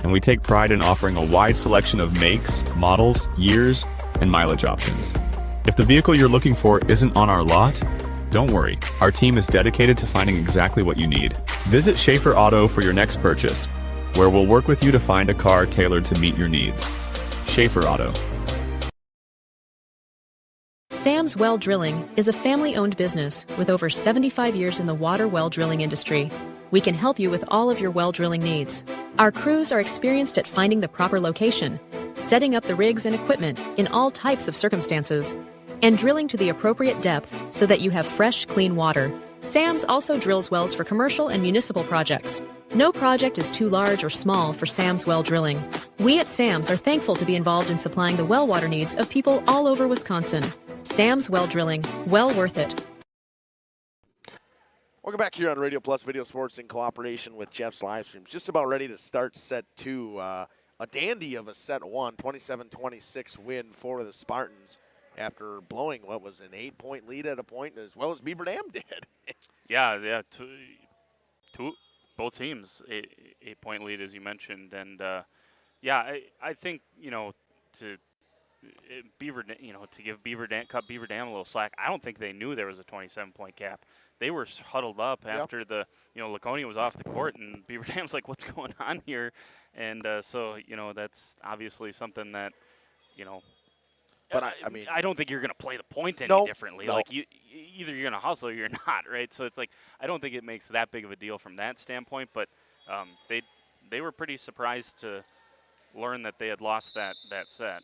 and we take pride in offering a wide selection of makes, models, years, and mileage options. If the vehicle you're looking for isn't on our lot, don't worry, our team is dedicated to finding exactly what you need. Visit Schaefer Auto for your next purchase, where we'll work with you to find a car tailored to meet your needs. Schaefer Auto. Sam's Well Drilling is a family-owned business with over 75 years in the water well drilling industry. We can help you with all of your well drilling needs. Our crews are experienced at finding the proper location, setting up the rigs and equipment in all types of circumstances, and drilling to the appropriate depth so that you have fresh, clean water. Sam's also drills wells for commercial and municipal projects. No project is too large or small for Sam's Well Drilling. We at Sam's are thankful to be involved in supplying the well water needs of people all over Wisconsin. Sam's Well Drilling, well worth it. Welcome back here on Radio Plus Video Sports in cooperation with Jeff's Livestream. Just about ready to start set 2. A dandy of a set 1, 27-26 win for the Spartans after blowing what was an 8-point lead at a point, as well as Beaver Dam did. Yeah, both teams 8-point lead, as you mentioned, and I think Beaver, to give cut Beaver Dam a little slack. I don't think they knew there was a 27-point cap. They were huddled up after Laconia was off the court, and Beaver Dam's like, what's going on here? And so that's obviously something that But I don't think you're going to play the point any differently. Like either you're going to hustle or you're not, right? So it's like I don't think it makes that big of a deal from that standpoint. But they were pretty surprised to learn that they had lost that set.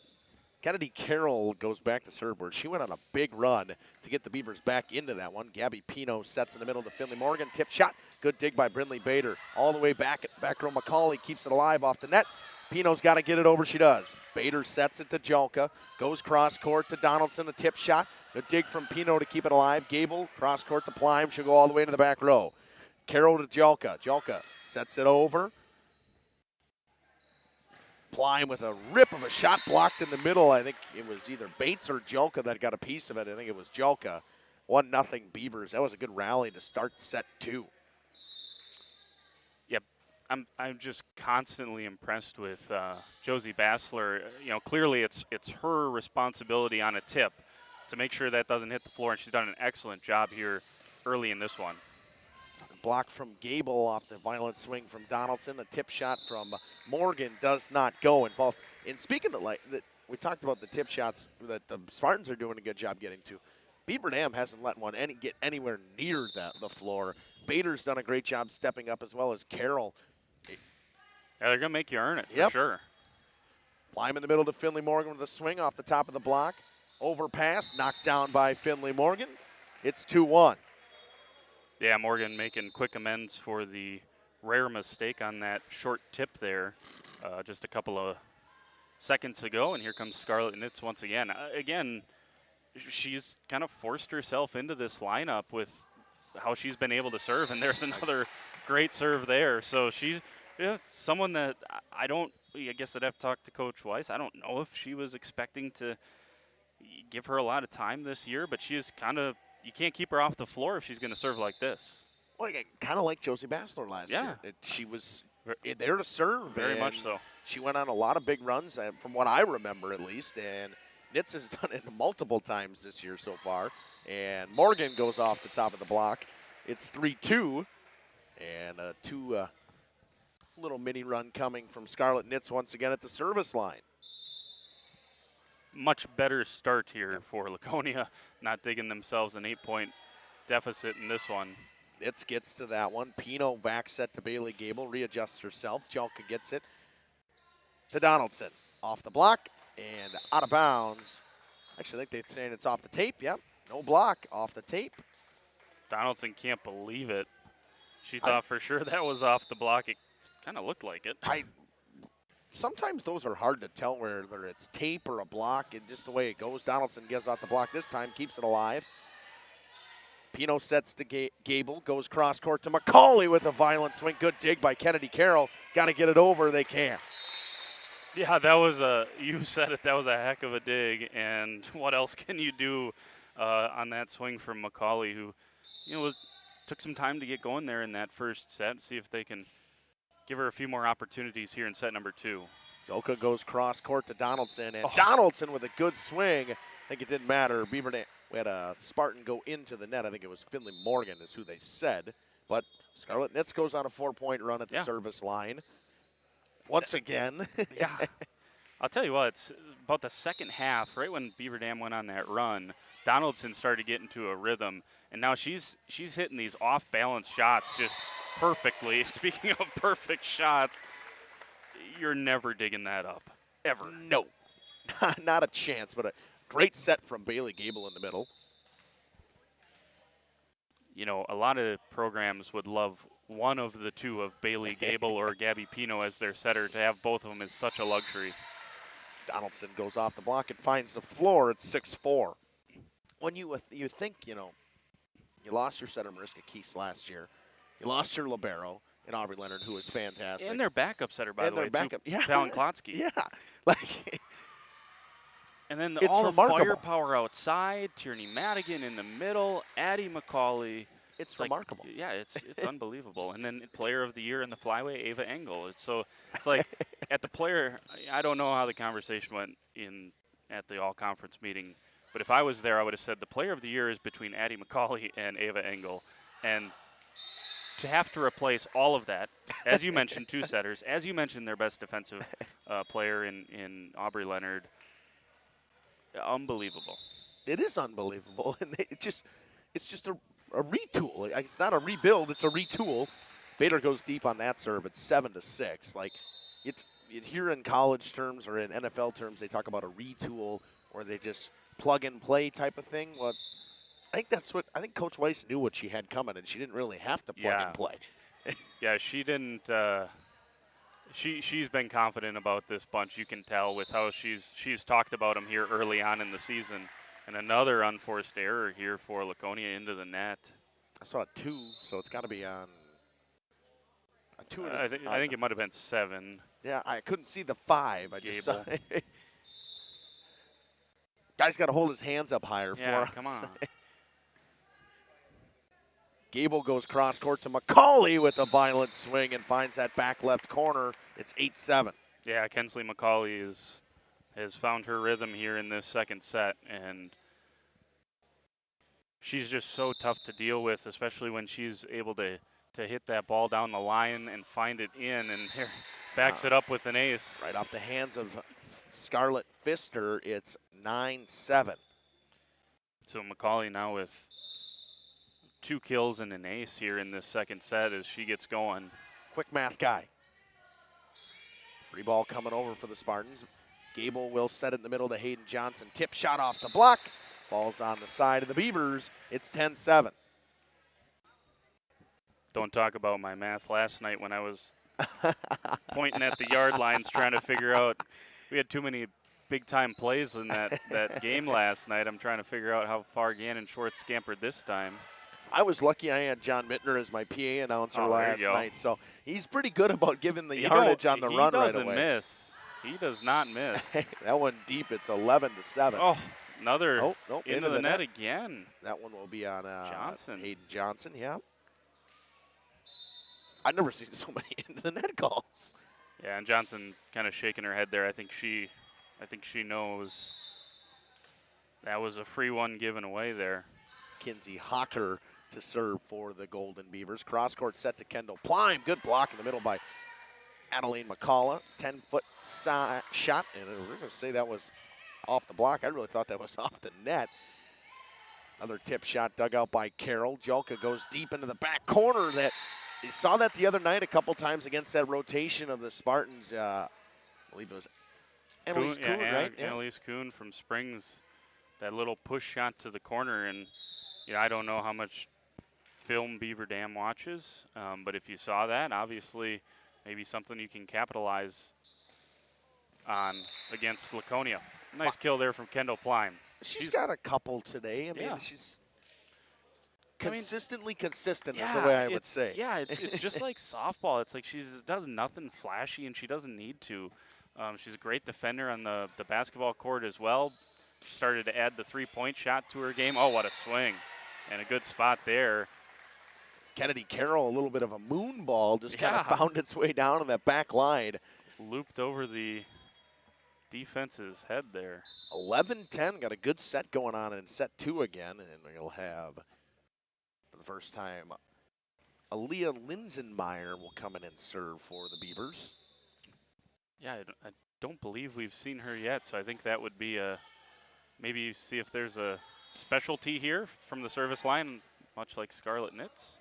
Kennedy Carroll goes back to serve board. She went on a big run to get the Beavers back into that one. Gabby Pino sets in the middle to Finley Morgan. Tip shot. Good dig by Brindley Bader. All the way back row. McCauley keeps it alive off the net. Pino's got to get it over. She does. Bader sets it to Jelka. Goes cross court to Donaldson. A tip shot. A dig from Pino to keep it alive. Gable cross court to Plime. She'll go all the way to the back row. Carroll to Jelka. Jelka sets it over. Plime with a rip of a shot blocked in the middle. I think it was either Bates or Jelka that got a piece of it. I think it was Jelka. 1-0 Beavers. That was a good rally to start set 2. Yep, I'm just constantly impressed with Josie Bassler. Clearly it's her responsibility on a tip to make sure that doesn't hit the floor, and she's done an excellent job here early in this one. Block from Gable off the violent swing from Donaldson. A tip shot from Morgan does not go and falls. And speaking of we talked about the tip shots that the Spartans are doing a good job getting to. Beaver Dam hasn't let one get anywhere near the floor. Bader's done a great job stepping up as well as Carroll. Yeah, they're going to make you earn it for sure. Plime in the middle to Finley Morgan with a swing off the top of the block. Overpass, knocked down by Finley Morgan. It's 2-1. Yeah, Morgan making quick amends for the rare mistake on that short tip there just a couple of seconds ago. And here comes Scarlett Nitz once again. Again, she's kind of forced herself into this lineup with how she's been able to serve. And there's another great serve there. So she's someone that I guess I'd have to talk to Coach Weiss. I don't know if she was expecting to give her a lot of time this year, but she is kind of, you can't keep her off the floor if she's going to serve like this. Well, kind of like Josie Bassler last year. She was there to serve. Very much so. She went on a lot of big runs, from what I remember at least, and Nitz has done it multiple times this year so far. And Morgan goes off the top of the block. It's 3-2, and a little mini run coming from Scarlett Nitz once again at the service line. Much better start here for Laconia, not digging themselves an 8-point deficit in this one. Nitz gets to that one. Pino back set to Bailey Gable, readjusts herself. Jelka gets it to Donaldson. Off the block and out of bounds. Actually, I think they're saying it's off the tape. Yep, no block, off the tape. Donaldson can't believe it. She thought for sure that was off the block. It kind of looked like it. Sometimes those are hard to tell whether it's tape or a block, and just the way it goes. Donaldson gets off the block this time, keeps it alive. Pino sets to Gable, goes cross court to McCauley with a violent swing. Good dig by Kennedy Carroll. Got to get it over. They can't. Yeah, that was you said it, that was a heck of a dig. And what else can you do on that swing from McCauley, who, took some time to get going there in that first set, see if they can give her a few more opportunities here in set number 2. Jelka goes cross court to Donaldson, and Donaldson with a good swing. I think it didn't matter. We had a Spartan go into the net. I think it was Finley Morgan is who they said. But Scarlett Nitz goes on a 4-point run at the service line. Once again. Yeah. I'll tell you what, it's about the second half, right when Beaver Dam went on that run, Donaldson started getting into a rhythm, and now she's hitting these off-balance shots just perfectly. Speaking of perfect shots, you're never digging that up, ever. No, not a chance, but a great set from Bailey Gable in the middle. A lot of programs would love one of the two of Bailey Gable or Gabby Pino as their setter. To have both of them is such a luxury. Donaldson goes off the block and finds the floor. It's 6-4. When you think, you lost your setter Mariska Keese last year. You lost your libero in Aubrey Leonard, who was fantastic. And their backup setter, by the way, too, Fallon Klotsky. Yeah. And then it's all remarkable. the firepower outside, Tierney Madigan in the middle, Addie McCauley. It's remarkable. Like, yeah, it's unbelievable. And then Player of the Year in the flyweight, Ava Engel. It's like at the player. I don't know how the conversation went at the all conference meeting, but if I was there, I would have said the Player of the Year is between Addie McCauley and Ava Engel, and to have to replace all of that, as you mentioned, two setters, as you mentioned, their best defensive player in Aubrey Leonard, unbelievable. It is unbelievable, and it's just a retool. It's not a rebuild; it's a retool. Bader goes deep on that serve. It's 7-6. Like it here in college terms or in NFL terms, they talk about a retool or they just plug and play type of thing. Well, I think Coach Weiss knew what she had coming, and she didn't really have to plug and play. Yeah, she didn't. She's been confident about this bunch. You can tell with how she's talked about them here early on in the season. And another unforced error here for Laconia into the net. I saw a 2, so it's got to be on a 2. I think it might have been 7. Yeah, I couldn't see the 5. I just saw. Guy's got to hold his hands up higher for us. Come on. Gable goes cross court to McCauley with a violent swing and finds that back left corner. It's 8-7. Yeah, Kensley McCauley has found her rhythm here in this second set, and she's just so tough to deal with, especially when she's able to hit that ball down the line and find it in, and here backs it up with an ace. Right off the hands of Scarlett Pfister, it's 9-7. So McCauley now with 2 kills and an ace here in this second set as she gets going. Quick math guy. Free ball coming over for the Spartans. Gable will set it in the middle to Hayden Johnson. Tip shot off the block. Ball's on the side of the Beavers. It's 10-7. Don't talk about my math last night when I was pointing at the yard lines trying to figure out. We had too many big-time plays in that game last night. I'm trying to figure out how far Gannon Schwartz scampered this time. I was lucky I had John Mittner as my PA announcer last night, so he's pretty good about giving the yardage on the run right away. He doesn't miss. He does not miss. That one deep. It's 11-7. Oh, another nope, into the net again. That one will be on Johnson. Hayden Johnson, yeah. I've never seen so many into the net calls. Yeah, and Johnson kind of shaking her head there. I think she knows that was a free one given away there. Kinsey Hawker to serve for the Golden Beavers. Cross court set to Kendall Plime. Good block in the middle by Adeline McCullough. 10-foot shot, and we're going to say that was off the block. I really thought that was off the net. Another tip shot dug out by Carroll. Jolka goes deep into the back corner. You saw that the other night a couple times against that rotation of the Spartans. I believe it was Annalise Kuhn, right? Annalise Kuhn from Springs. That little push shot to the corner, and I don't know how much film Beaver Dam watches, but if you saw that, obviously maybe something you can capitalize on against Laconia. Nice kill there from Kendall Plime. She's got a couple today. I mean, she's consistently consistent is the way I would say. Yeah, it's just like softball. It's like she does nothing flashy, and she doesn't need to. She's a great defender on the basketball court as well. She started to add the three-point shot to her game. Oh, what a swing. And a good spot there. Kennedy Carroll, a little bit of a moon ball, just kind of found its way down on that back line. Looped over the defense's head there. 11-10, got a good set going on in set 2 again, and we'll have, for the first time, Aaliyah Linsenmeyer will come in and serve for the Beavers. Yeah, I don't believe we've seen her yet, so I think that would be maybe see if there's a specialty here from the service line, much like Scarlet Knits.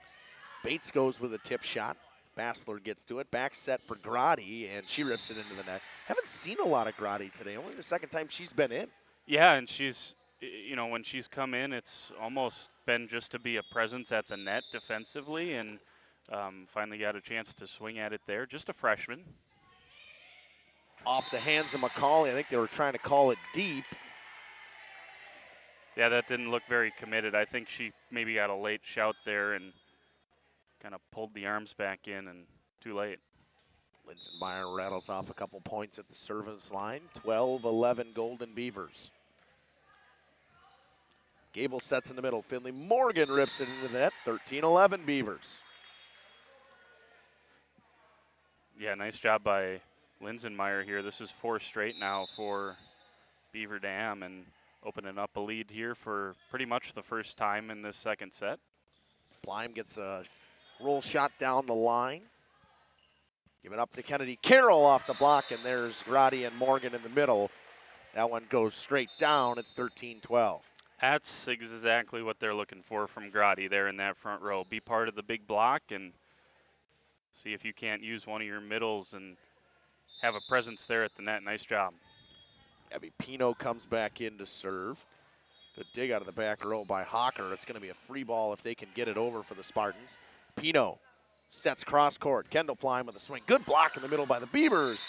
Bates goes with a tip shot. Bassler gets to it. Back set for Grotti, and she rips it into the net. Haven't seen a lot of Grotti today. Only the second time she's been in. Yeah, and she's, when she's come in, it's almost been just to be a presence at the net defensively, and finally got a chance to swing at it there. Just a freshman. Off the hands of McCauley. I think they were trying to call it deep. Yeah, that didn't look very committed. I think she maybe got a late shout there and kind of pulled the arms back in, and too late. Linsenmeyer rattles off a couple points at the service line. 12-11 Golden Beavers. Gable sets in the middle. Finley Morgan rips it into the net. 13-11 Beavers. Yeah, nice job by Linsenmeyer here. This is 4 straight now for Beaver Dam and opening up a lead here for pretty much the first time in this second set. Blyme gets a roll shot down the line. Give it up to Kennedy Carroll off the block, and there's Grotti and Morgan in the middle. That one goes straight down. It's 13-12. That's exactly what they're looking for from Grotti there in that front row. Be part of the big block and see if you can't use one of your middles and have a presence there at the net. Nice job. Abby Pino comes back in to serve. Good dig out of the back row by Hawker. It's going to be a free ball if they can get it over for the Spartans. Pino sets cross court. Kendall Plyme with a swing. Good block in the middle by the Beavers.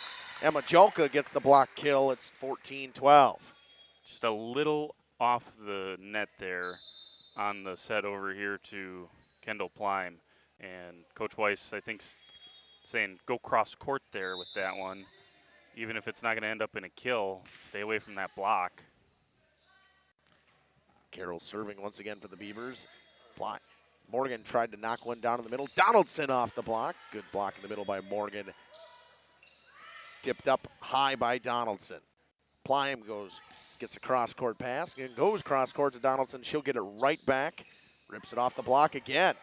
Emma Jolka gets the block kill. It's 14-12. Just a little off the net there on the set over here to Kendall Plyme. And Coach Weiss, I think, saying go cross court there with that one. Even if it's not going to end up in a kill, stay away from that block. Carroll serving once again for the Beavers. Morgan tried to knock one down in the middle. Donaldson off the block. Good block in the middle by Morgan. Tipped up high by Donaldson. Plyme gets a cross-court pass and goes cross-court to Donaldson. She'll get it right back. Rips it off the block again.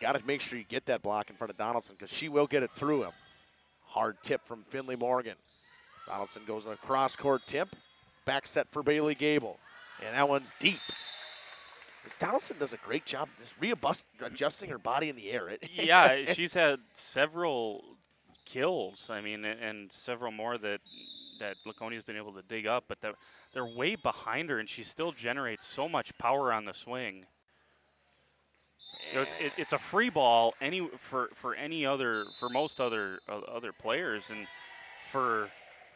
Got to make sure you get that block in front of Donaldson because she will get it through him. Hard tip from Finley Morgan. Donaldson goes on a cross-court tip. Back set for Bailey Gable. And that one's deep. Donaldson does a great job just readjusting her body in the air. Yeah, she's had several kills, I mean, and several more that Laconia's been able to dig up, but they're way behind her, and she still generates so much power on the swing. You know, it's a free ball for most other players, and for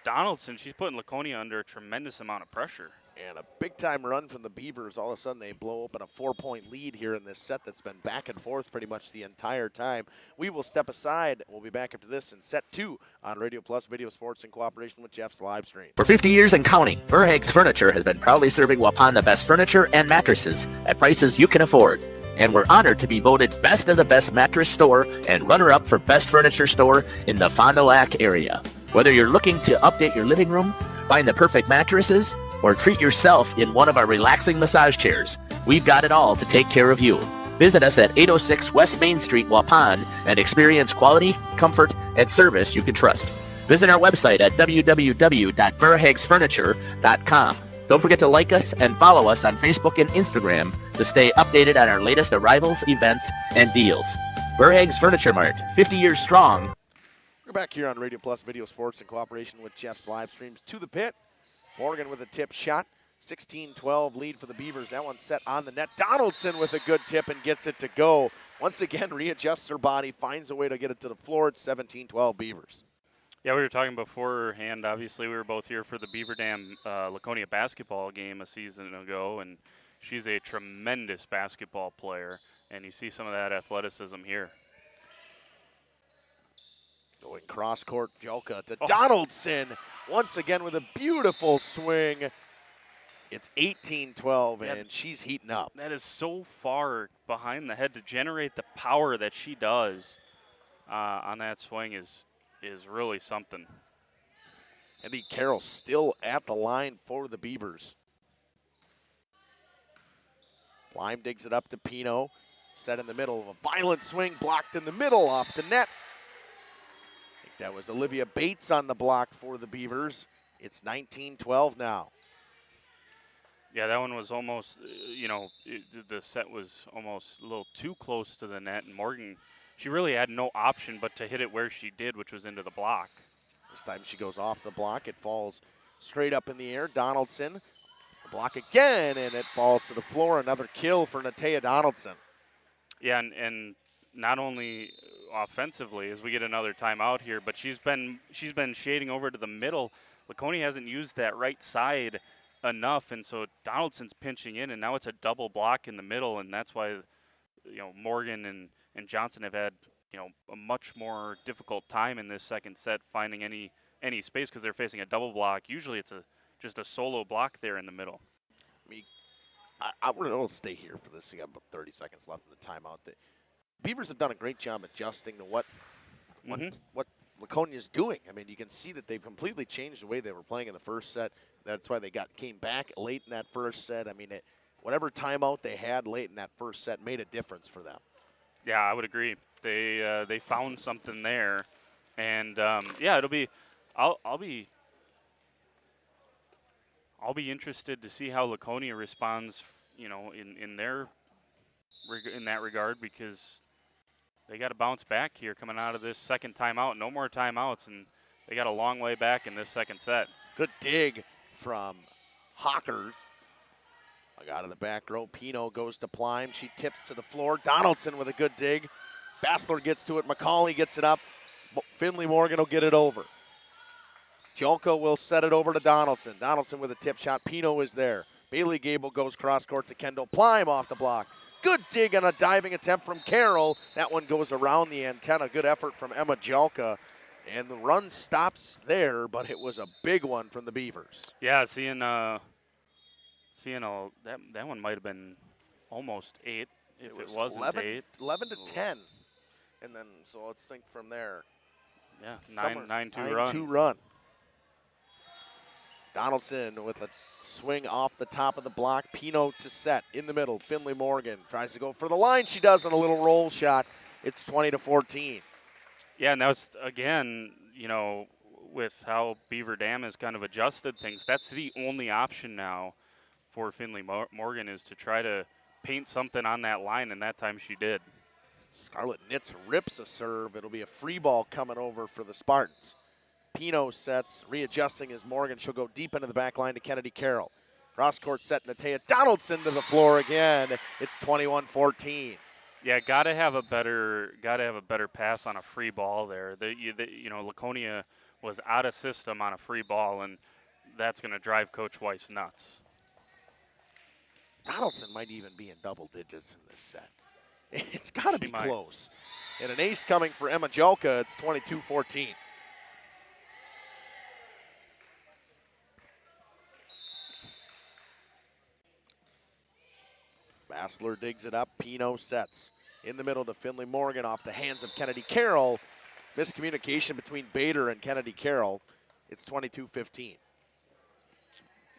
Donaldson, she's putting Laconia under a tremendous amount of pressure. And a big-time run from the Beavers. All of a sudden, they blow open a 4-point lead here in this set that's been back and forth pretty much the entire time. We will step aside. We'll be back after this in set 2 on Radio Plus Video Sports in cooperation with Jeff's live stream. For 50 years and counting, Verhaeg's Furniture has been proudly serving Waupun the best furniture and mattresses at prices you can afford. And we're honored to be voted Best of the Best Mattress Store and runner-up for Best Furniture Store in the Fond du Lac area. Whether you're looking to update your living room, find the perfect mattresses, or treat yourself in one of our relaxing massage chairs, we've got it all to take care of you. Visit us at 806 West Main Street, Waupun, and experience quality, comfort, and service you can trust. Visit our website at www.verhaegsfurniture.com. Don't forget to like us and follow us on Facebook and Instagram to stay updated on our latest arrivals, events, and deals. Verhaeg's Furniture Mart, 50 years strong. We're back here on Radio Plus Video Sports in cooperation with Jeff's live streams. To the pit. Morgan with a tip shot. 16-12 lead for the Beavers. That one set on the net. Donaldson with a good tip and gets it to go. Once again, readjusts her body, finds a way to get it to the floor. It's 17-12 Beavers. Yeah, we were talking beforehand. Obviously, we were both here for the Beaver Dam Laconia basketball game a season ago, and she's a tremendous basketball player, and you see some of that athleticism here. Going cross-court, Jolka to Donaldson. Once again with a beautiful swing. It's 18-12, and she's heating up. That is so far behind the head to generate the power that she does on that swing is really something. Eddie Carroll still at the line for the Beavers. Blyme digs it up to Pino. Set in the middle of a violent swing, blocked in the middle off the net. I think that was Olivia Bates on the block for the Beavers. It's 19-12 now. Yeah, that one was almost, the set was almost a little too close to the net, and Morgan, she really had no option but to hit it where she did, which was into the block. This time she goes off the block. It falls straight up in the air. Donaldson, the block again, and it falls to the floor. Another kill for Natea Donaldson. Yeah, and not only offensively as we get another timeout here, but she's been shading over to the middle. Laconia hasn't used that right side enough, and so Donaldson's pinching in, and now it's a double block in the middle, and that's why Morgan and Johnson have had a much more difficult time in this second set finding any space because they're facing a double block. Usually it's just a solo block there in the middle. We'll stay here for this. We got about 30 seconds left in the timeout. The Beavers have done a great job adjusting to what Laconia's doing. I mean, you can see that they've completely changed the way they were playing in the first set. That's why they came back late in that first set. I mean, whatever timeout they had late in that first set made a difference for them. Yeah, I would agree. They found something there, and yeah, it'll be. I'll be interested to see how Laconia responds. You know, in that regard, because they got to bounce back here coming out of this second timeout. No more timeouts, and they got a long way back in this second set. Good dig from Hawkers. Out of the back row, Pino goes to Plime. She tips to the floor. Donaldson with a good dig. Bassler gets to it. McCauley gets it up. Finley Morgan will get it over. Jolko will set it over to Donaldson. Donaldson with a tip shot. Pino is there. Bailey Gable goes cross court to Kendall. Plime off the block. Good dig on a diving attempt from Carroll. That one goes around the antenna. Good effort from Emma Jelka. And the run stops there, but it was a big one from the Beavers. Yeah, seeing that one might have been almost 8 if it wasn't 8. 11 to 10. And then, so let's think from there. Yeah, 9-2 run. 9-2 run. Donaldson with a swing off the top of the block. Pino to set in the middle. Finley Morgan tries to go for the line. She does on a little roll shot. It's 20-14. Yeah, and that was, again, you know, with how Beaver Dam has kind of adjusted things, that's the only option now for Finley Morgan is to try to paint something on that line, and that time she did. Scarlett Nitz rips a serve. It'll be a free ball coming over for the Spartans. Pino sets, readjusting as Morgan. She'll go deep into the back line to Kennedy Carroll. Cross court set, Natea Donaldson to the floor again. It's 21-14. Yeah, gotta have a better pass on a free ball there. You know, Laconia was out of system on a free ball, and that's going to drive Coach Weiss nuts. Donaldson might even be in double digits in this set. It's got to be close. And an ace coming for Emma Jelka. It's 22-14. Bassler digs it up. Pino sets in the middle to Finley Morgan off the hands of Kennedy Carroll. Miscommunication between Bader and Kennedy Carroll. It's 22-15.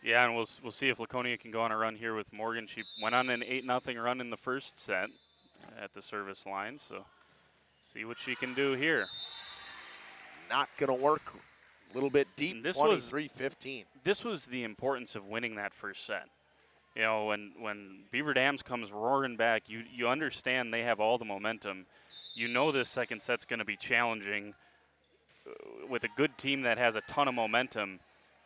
Yeah, and we'll see if Laconia can go on a run here with Morgan. She went on an 8-0 run in the first set at the service line, so see what she can do here. Not going to work. A little bit deep, 23-15. This was the importance of winning that first set. You know, when Beaver Dams comes roaring back, you understand they have all the momentum. You know this second set's going to be challenging. With a good team that has a ton of momentum,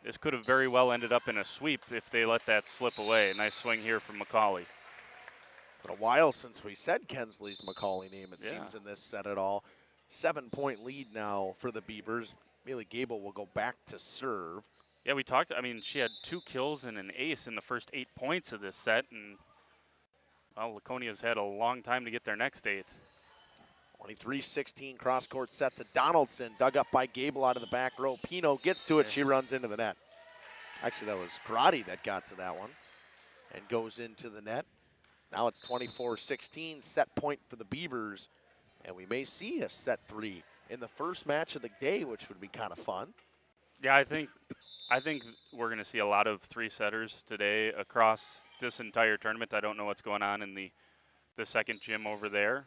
this could have very well ended up in a sweep if they let that slip away. Nice swing here from McCauley. Been a while since we said Kensley's McCauley name, it seems, in this set at all. 7-point lead now for the Beavers. Bailey Gable will go back to serve. Yeah, we talked. I mean, she had 2 kills and an ace in the first 8 points of this set, and well, Laconia's had a long time to get their next 8. 23-16 cross-court set to Donaldson, dug up by Gable out of the back row. Pino gets to it. She runs into the net. Actually, that was Karate that got to that one and goes into the net. Now it's 24-16, set point for the Beavers, and we may see a set 3 in the first match of the day, which would be kind of fun. Yeah, I think we're going to see a lot of 3-setters today across this entire tournament. I don't know what's going on in the second gym over there.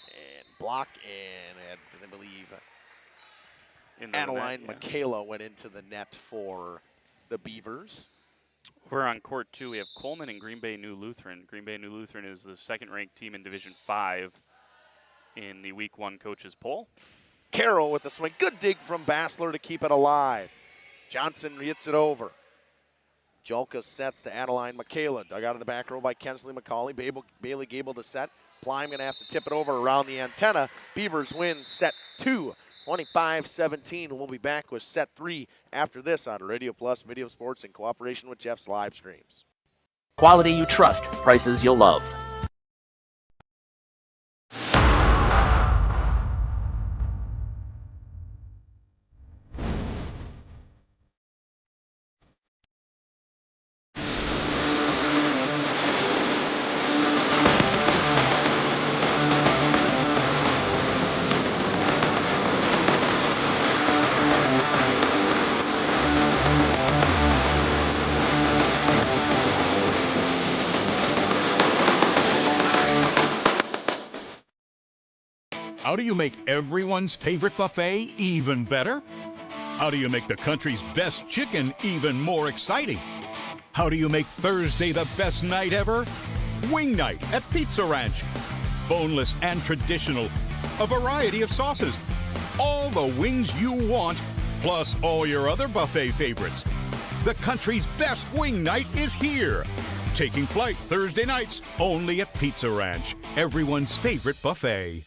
And block, and I believe Adeline Michaela went into the net for the Beavers. We're on court 2. We have Coleman and Green Bay New Lutheran. Green Bay New Lutheran is the second-ranked team in Division 5 in the Week 1 coaches poll. Carroll with the swing. Good dig from Bassler to keep it alive. Johnson hits it over. Jolka sets to Adeline Michaela. Dug out of the back row by Kensley McCauley. Bailey Gable to set. Plime going to have to tip it over around the antenna. Beavers win set 2, 25-17. We'll be back with set 3 after this on Radio Plus Video Sports in cooperation with Jeff's live streams. Quality you trust, prices you'll love. do you make everyone's favorite buffet even better? How do you make the country's best chicken even more exciting? How do you make Thursday the best night ever? Wing night at Pizza Ranch. Boneless and traditional. A variety of sauces. All the wings you want, plus all your other buffet favorites. The country's best wing night is here. Taking flight Thursday nights only at Pizza Ranch, everyone's favorite buffet.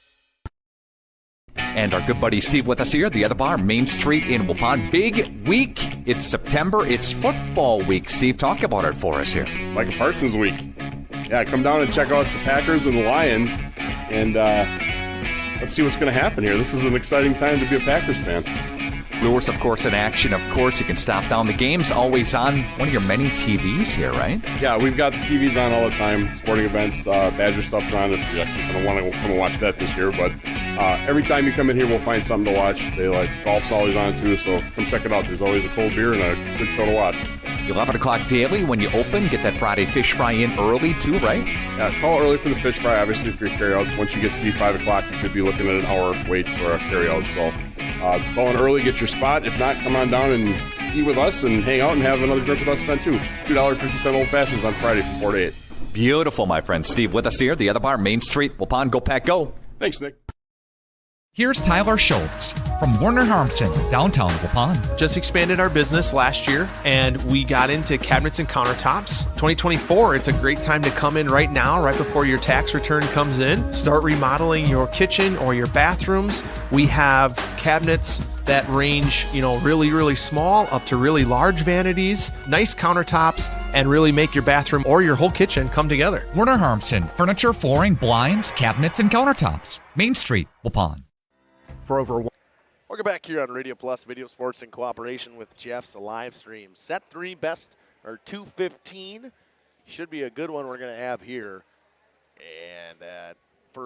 And our good buddy Steve with us here at the other bar, Main Street in Waupun. Big week. It's September. It's football week. Steve, talk about it for us here. Michael Parsons week. Yeah, come down and check out the Packers and the Lions, and let's see what's going to happen here. This is an exciting time to be a Packers fan. Brewers, of course, in action. Of course, you can stop down. The game's always on one of your many TVs here, right? Yeah, we've got the TVs on all the time. Sporting events, Badger stuff's on. If you don't want to come and watch that this year, but every time you come in here, we'll find something to watch. Golf's always on too, so come check it out. There's always a cold beer and a good show to watch. 11 o'clock daily when you open. Get that Friday fish fry in early too, right? Yeah, call early for the fish fry, obviously, for your carryouts. Once you get to be 5 o'clock, you could be looking at an hour wait for a carryout. So call in early, get your spot. If not, come on down and eat with us and hang out and have another drink with us then too. $2.50 Old Fashions on Friday from 4 to 8. Beautiful, my friend. Steve with us here, the other bar, Main Street, Waupun. Go Pack, go. Thanks, Nick. Here's Tyler Schultz from Werner Harmson, downtown Waupun. Just expanded our business last year, and we got into cabinets and countertops. 2024, it's a great time to come in right now, right before your tax return comes in. Start remodeling your kitchen or your bathrooms. We have cabinets that range, really, really small up to really large vanities, nice countertops, and really make your bathroom or your whole kitchen come together. Werner Harmson, furniture, flooring, blinds, cabinets, and countertops. Main Street, Waupun. Welcome back here on Radio Plus Video Sports in cooperation with Jeff's live stream. Set 3 best or 2:15 should be a good one we're going to have here. And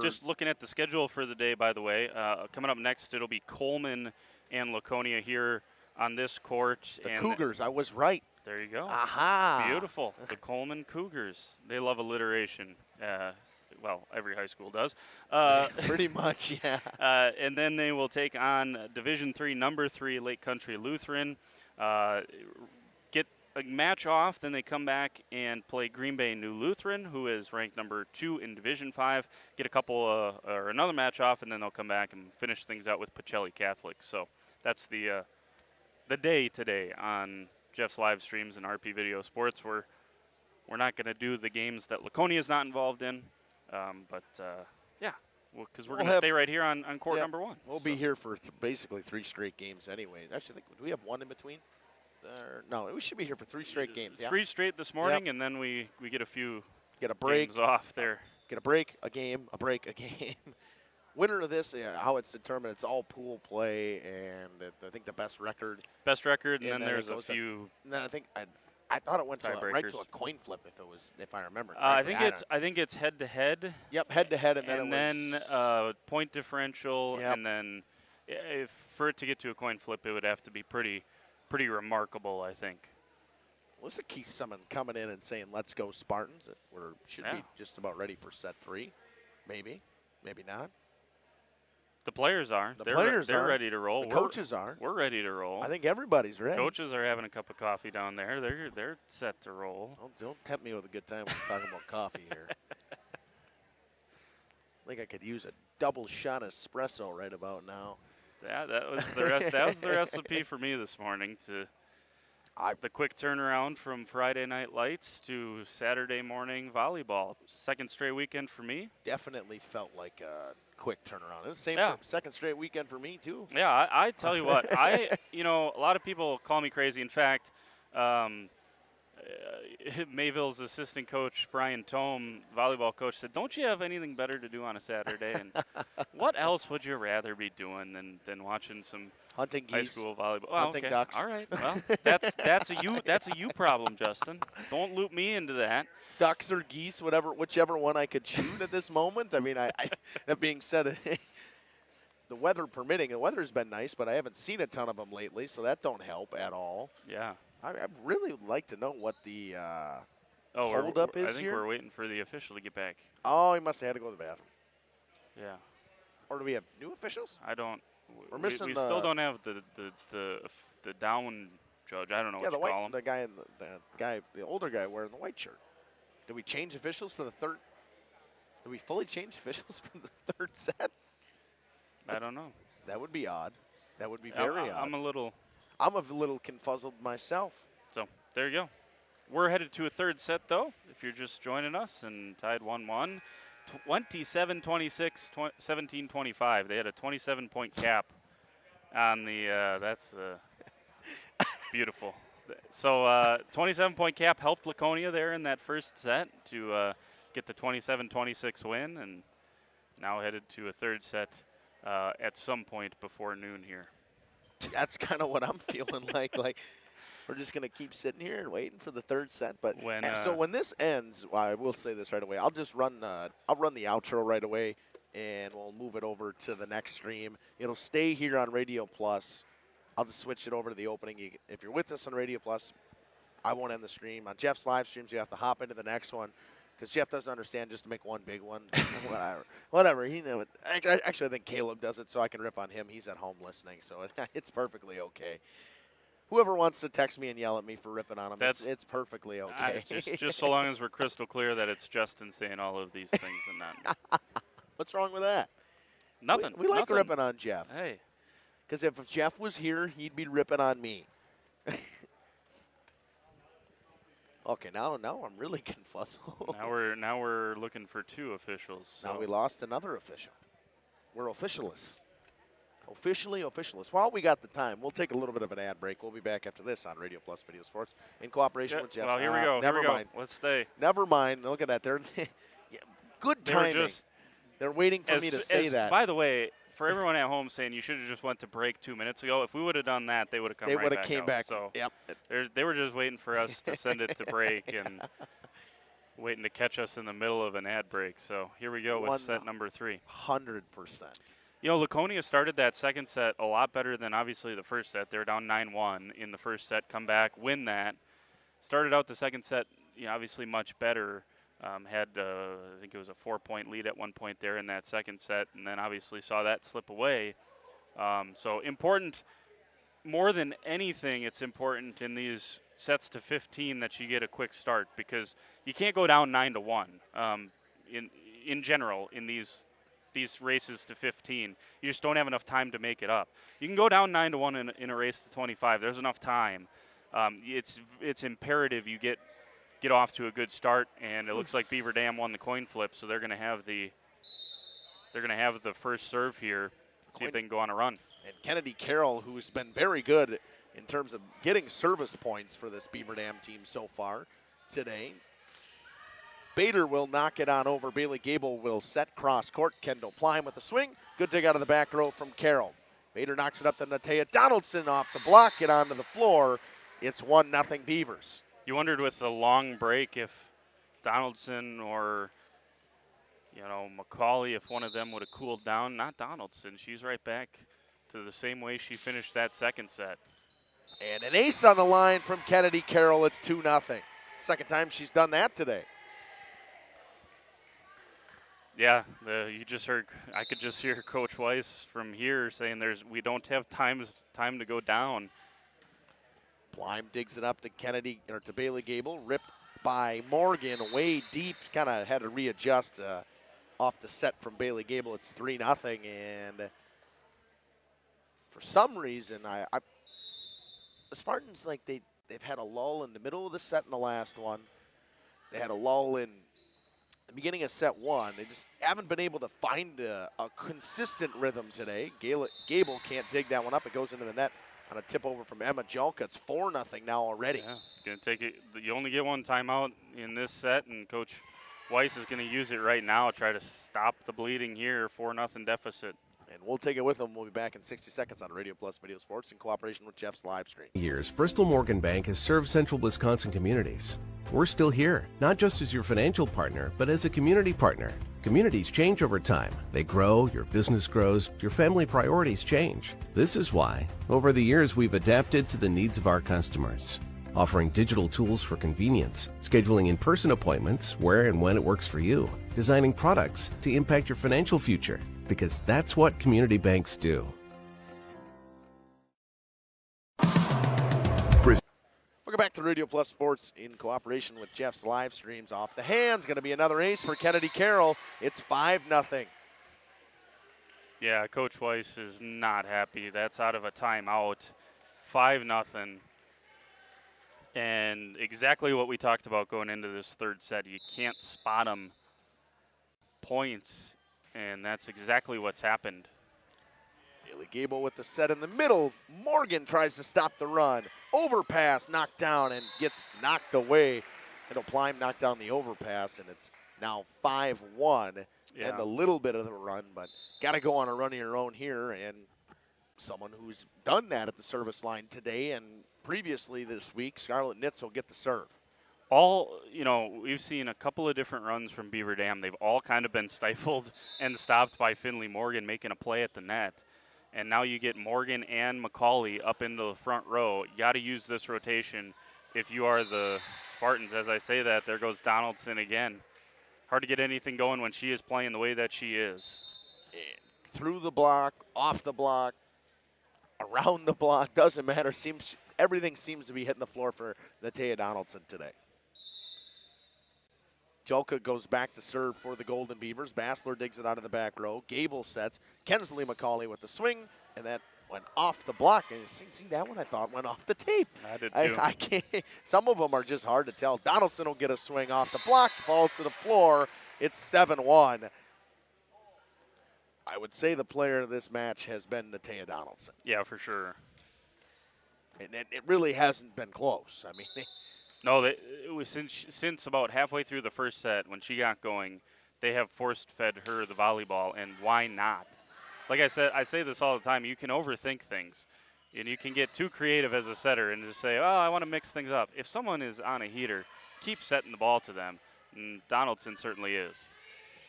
just looking at the schedule for the day, by the way, coming up next it'll be Coleman and Laconia here on this court. The Cougars, I was right. There you go. Aha! Beautiful. The Coleman Cougars. They love alliteration. Well, every high school does. Pretty much, yeah. And then they will take on Division III, number 3, Lake Country Lutheran. Get a match off, then they come back and play Green Bay New Lutheran, who is ranked number 2 in Division 5. Get a couple or another match off, and then they'll come back and finish things out with Pacelli Catholic. So that's the day today on Jeff's live streams and RP Video Sports. We're not going to do the games that Laconia is not involved in. Yeah, because we're going to stay right here on court number 1. We'll be here for basically 3 straight games anyway. Actually, do we have 1 in between? No, we should be here for 3 straight games. 3 straight this morning, and then we get a few break games off there. Get a break, a game, a break, a game. Winner of this, how it's determined, it's all pool play, and I think the best record. And then there's a few. Then I thought it went right to a coin flip if I remember. I think it's head to head. Yep, head to head, and then point differential, and then for it to get to a coin flip, it would have to be pretty remarkable, I think. Well, this is someone coming in and saying, "Let's go Spartans." We should be just about ready for set 3, maybe not. The players are. They're ready to roll. The coaches are. We're ready to roll. I think everybody's ready. Coaches are having a cup of coffee down there. They're set to roll. Don't tempt me with a good time when we're talking about coffee here. I think I could use a double shot of espresso right about now. Yeah, that was the rest. That was the recipe for me this morning. The quick turnaround from Friday Night Lights to Saturday morning volleyball. Second straight weekend for me. Definitely felt like a quick turnaround. It was the same second straight weekend for me too. Yeah, I tell you what, a lot of people call me crazy. In fact, Mayville's assistant coach, Brian Tome, volleyball coach, said, "Don't you have anything better to do on a Saturday?" And what else would you rather be doing than watching some hunting high geese, school volleyball? hunting ducks. All right. Well, that's a you problem, Justin. Don't loop me into that. Ducks or geese, whichever one I could shoot at this moment. I mean, that being said, the weather permitting, the weather's been nice, but I haven't seen a ton of them lately, so that don't help at all. Yeah. I really would like to know what the hold-up is here. I think we're waiting for the official to get back. Oh, he must have had to go to the bathroom. Yeah. Or do we have new officials? I don't. We're missing we the, still don't have the down judge. I don't know what you call him. The guy, the older guy wearing the white shirt. Did we change officials for the third? Did we fully change officials for the third set? I don't know. That would be odd. That would be very odd. I'm a little confuzzled myself. So there you go. We're headed to a third set, though, if you're just joining us, and tied 1-1. 27-26, 17-25. They had a 27-point cap on the that's beautiful. So 27-point cap helped Laconia there in that first set to get the 27-26 win, and now headed to a third set at some point before noon here. That's kind of what I'm feeling like. Like, we're just going to keep sitting here and waiting for the third set. But so when this ends, well, I will say this right away. I'll just run the outro right away, and we'll move it over to the next stream. It'll stay here on Radio Plus. I'll just switch it over to the opening. If you're with us on Radio Plus, I won't end the stream. On Jeff's live streams, you have to hop into the next one because Jeff doesn't understand just to make one big one. Whatever. He knows it. Actually, I think Caleb does it, so I can rip on him. He's at home listening, so it's perfectly okay. Whoever wants to text me and yell at me for ripping on him, it's perfectly okay. Just so long as we're crystal clear that it's Justin saying all of these things and not. What's wrong with that? Nothing. We like ripping on Jeff. Hey. Because if Jeff was here, he'd be ripping on me. Okay, now I'm really confuzzled. now we're looking for two officials. So. Now we lost another official. We're officialists. Officially officialists. While we got the time, we'll take a little bit of an ad break. We'll be back after this on Radio Plus Video Sports in cooperation with Jeff. Well, here we go. Never mind. Let's stay. Never mind. Look at that. They're good timing. They're waiting for me to say that. By the way, for everyone at home saying you should have just went to break 2 minutes ago, if we would have done that, they would have come right back. They would have came back. So yep. They were just waiting for us to send it to break and waiting to catch us in the middle of an ad break. So here we go with set number 3. 100%. You know, Laconia started that second set a lot better than obviously the first set. They were down 9-1 in the first set, come back, win that. Started out the second set, obviously much better. Had, I think it was a 4-point lead at one point there in that second set, and then obviously saw that slip away. So important, more than anything, it's important in these sets to 15 that you get a quick start because you can't go down 9-1 in general in these races to 15. You just don't have enough time to make it up. You can go down 9-1 in a race to 25. There's enough time. It's imperative you get off to a good start, and it looks like Beaver Dam won the coin flip, so they're going to have the first serve here. See if they can go on a run. And Kennedy Carroll, who's been very good in terms of getting service points for this Beaver Dam team so far today. Bader will knock it on over. Bailey Gable will set cross court. Kendall Plein with the swing. Good dig out of the back row from Carroll. Bader knocks it up to Natea Donaldson off the block. Get onto the floor. It's 1-0 Beavers. You wondered with the long break if Donaldson or, McCauley, if one of them would have cooled down. Not Donaldson. She's right back to the same way she finished that second set. And an ace on the line from Kennedy Carroll. It's 2-0. Second time she's done that today. Yeah, I could just hear Coach Weiss from here saying we don't have time to go down. Plein digs it up to to Bailey Gable, ripped by Morgan way deep. Kind of had to readjust off the set from Bailey Gable. It's 3-0, and for some reason, the Spartans they've had a lull in the middle of the set in the last one. They had a lull in the beginning of set 1. They just haven't been able to find a consistent rhythm today. Gable can't dig that one up. It goes into the net on a tip over from Emma Jelka. It's 4-0 now already. Yeah, gonna take it. You only get one timeout in this set, and Coach Weiss is going to use it right now, try to stop the bleeding here. 4-0 deficit. And we'll take it with them. We'll be back in 60 seconds on Radio Plus Video Sports in cooperation with Jeff's live stream. Years, Bristol Morgan Bank has served central Wisconsin communities. We're still here, not just as your financial partner, but as a community partner. Communities change over time. They grow, your business grows, your family priorities change. This is why, over the years, we've adapted to the needs of our customers, offering digital tools for convenience, scheduling in-person appointments where and when it works for you, designing products to impact your financial future, because that's what community banks do. Welcome back to Radio Plus Sports in cooperation with Jeff's live streams. Off the hands, going to be another ace for Kennedy Carroll. It's 5-0. Yeah, Coach Weiss is not happy. That's out of a timeout. 5-0. And exactly what we talked about going into this third set. You can't spot them points, and that's exactly what's happened. Bailey Gable with the set in the middle. Morgan tries to stop the run. Overpass knocked down and gets knocked away. It'll Plime knock down the overpass, and it's now 5-1 and a little bit of the run, but got to go on a run of your own here, and someone who's done that at the service line today and previously this week, Scarlett Nitz will get the serve. We've seen a couple of different runs from Beaver Dam. They've all kind of been stifled and stopped by Finley Morgan making a play at the net. And now you get Morgan and McCauley up into the front row. You got to use this rotation if you are the Spartans. As I say that, there goes Donaldson again. Hard to get anything going when she is playing the way that she is. And through the block, off the block, around the block, doesn't matter. Everything seems to be hitting the floor for Natea Donaldson today. Joka goes back to serve for the Golden Beavers. Bassler digs it out of the back row. Gable sets. Kensley McCauley with the swing, and that went off the block. And see that one I thought went off the tape. I did too. I can't. Some of them are just hard to tell. Donaldson will get a swing off the block, falls to the floor. It's 7-1. I would say the player of this match has been Natea Donaldson. Yeah, for sure. And it really hasn't been close. I mean, no, it was since about halfway through the first set when she got going, they have force-fed her the volleyball, and why not? Like I said, I say this all the time, you can overthink things, and you can get too creative as a setter and just say, oh, I want to mix things up. If someone is on a heater, keep setting the ball to them, and Donaldson certainly is.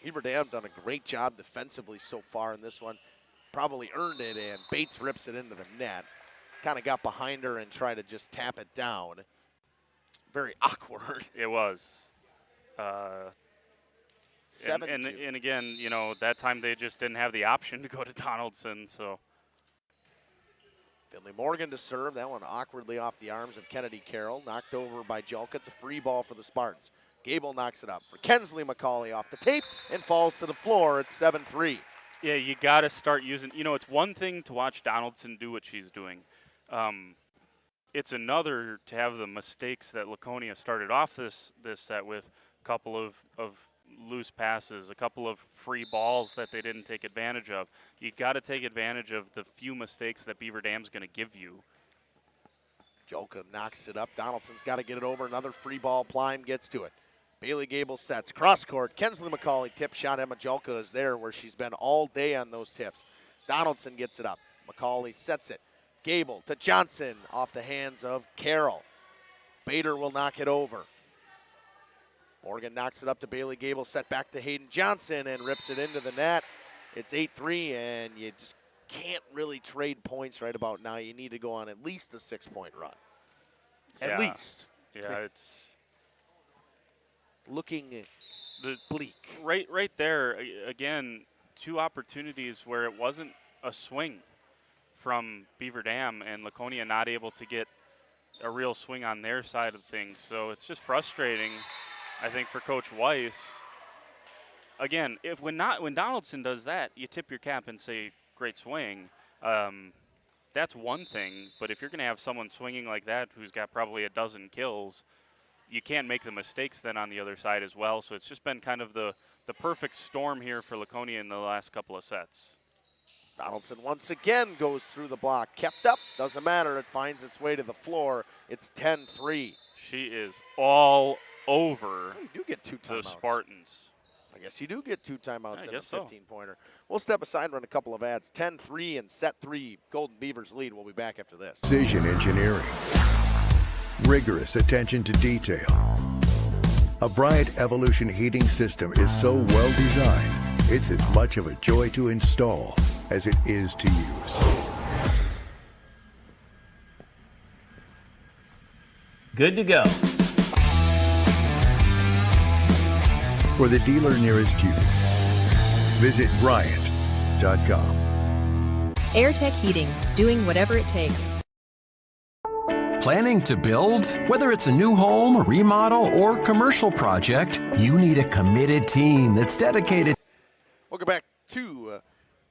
Beaver Dam done a great job defensively so far in this one. Probably earned it, and Bates rips it into the net. Kind of got behind her and tried to just tap it down. Very awkward. It was. 7-2. And again, that time they just didn't have the option to go to Donaldson. So Finley Morgan to serve. That one awkwardly off the arms of Kennedy Carroll. Knocked over by Joka. It's a free ball for the Spartans. Gable knocks it up for Kensley McCauley off the tape and falls to the floor. It's 7-3. Yeah, you got to start using, it's one thing to watch Donaldson do what she's doing. It's another to have the mistakes that Laconia started off this set with, a couple of loose passes, a couple of free balls that they didn't take advantage of. You got to take advantage of the few mistakes that Beaver Dam's going to give you. Joka knocks it up. Donaldson's got to get it over. Another free ball. Plime gets to it. Bailey Gable sets. Cross court. Kensley McCauley tip shot. Emma Joka is there where she's been all day on those tips. Donaldson gets it up. McCauley sets it. Gable to Johnson off the hands of Carroll. Bader will knock it over. Morgan knocks it up to Bailey Gable, set back to Hayden Johnson and rips it into the net. It's 8-3, and you just can't really trade points right about now. You need to go on at least a 6-point run. At least. Yeah, it's looking bleak. Right there, again, two opportunities where it wasn't a swing from Beaver Dam, and Laconia not able to get a real swing on their side of things. So it's just frustrating, I think, for Coach Weiss. Again, when Donaldson does that, you tip your cap and say, great swing. That's one thing, but if you're going to have someone swinging like that who's got probably a dozen kills, you can't make the mistakes then on the other side as well. So it's just been kind of the perfect storm here for Laconia in the last couple of sets. Donaldson once again goes through the block. Kept up, doesn't matter. It finds its way to the floor. It's 10-3. She is all over you do get 2 timeouts. The Spartans. I guess you do get 2 timeouts and a 15-pointer. So. We'll step aside, run a couple of ads. 10-3 and set 3. Golden Beavers lead. We'll be back after this. Precision engineering. Rigorous attention to detail. A Bryant Evolution heating system is so well designed, it's as much of a joy to install as it is to use. Good to go. For the dealer nearest you, visit Bryant, AirTech.com. AirTech Heating, doing whatever it takes. Planning to build? Whether it's a new home, remodel, or commercial project, you need a committed team that's dedicated. Welcome back to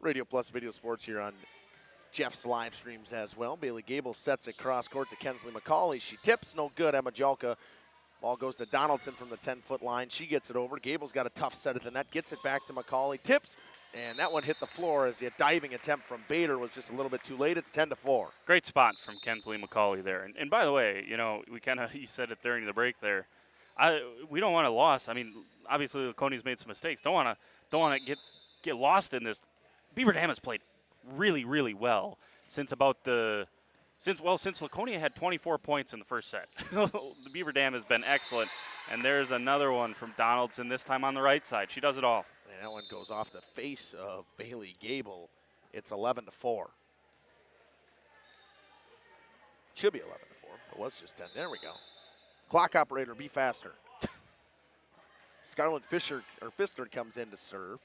Radio Plus Video Sports here on Jeff's live streams as well. Bailey Gable sets it cross court to Kensley McCauley. She tips, no good. Emma Jelka. Ball goes to Donaldson from the 10-foot line. She gets it over. Gable's got a tough set at the net. Gets it back to McCauley. Tips, and that one hit the floor as the diving attempt from Bader was just a little bit too late. It's 10-4. Great spot from Kensley McCauley there. And by the way, we you said it during the break there. We don't want to lose. I mean, obviously Laconia's made some mistakes. Don't want to get lost in this. Beaver Dam has played really, really well since Laconia had 24 points in the first set. The Beaver Dam has been excellent. And there's another one from Donaldson, this time on the right side. She does it all. And that one goes off the face of Bailey Gable. It's 11-4. Should be 11-4. It was just 10. There we go. Clock operator, be faster. Scarlett Pfister comes in to serve.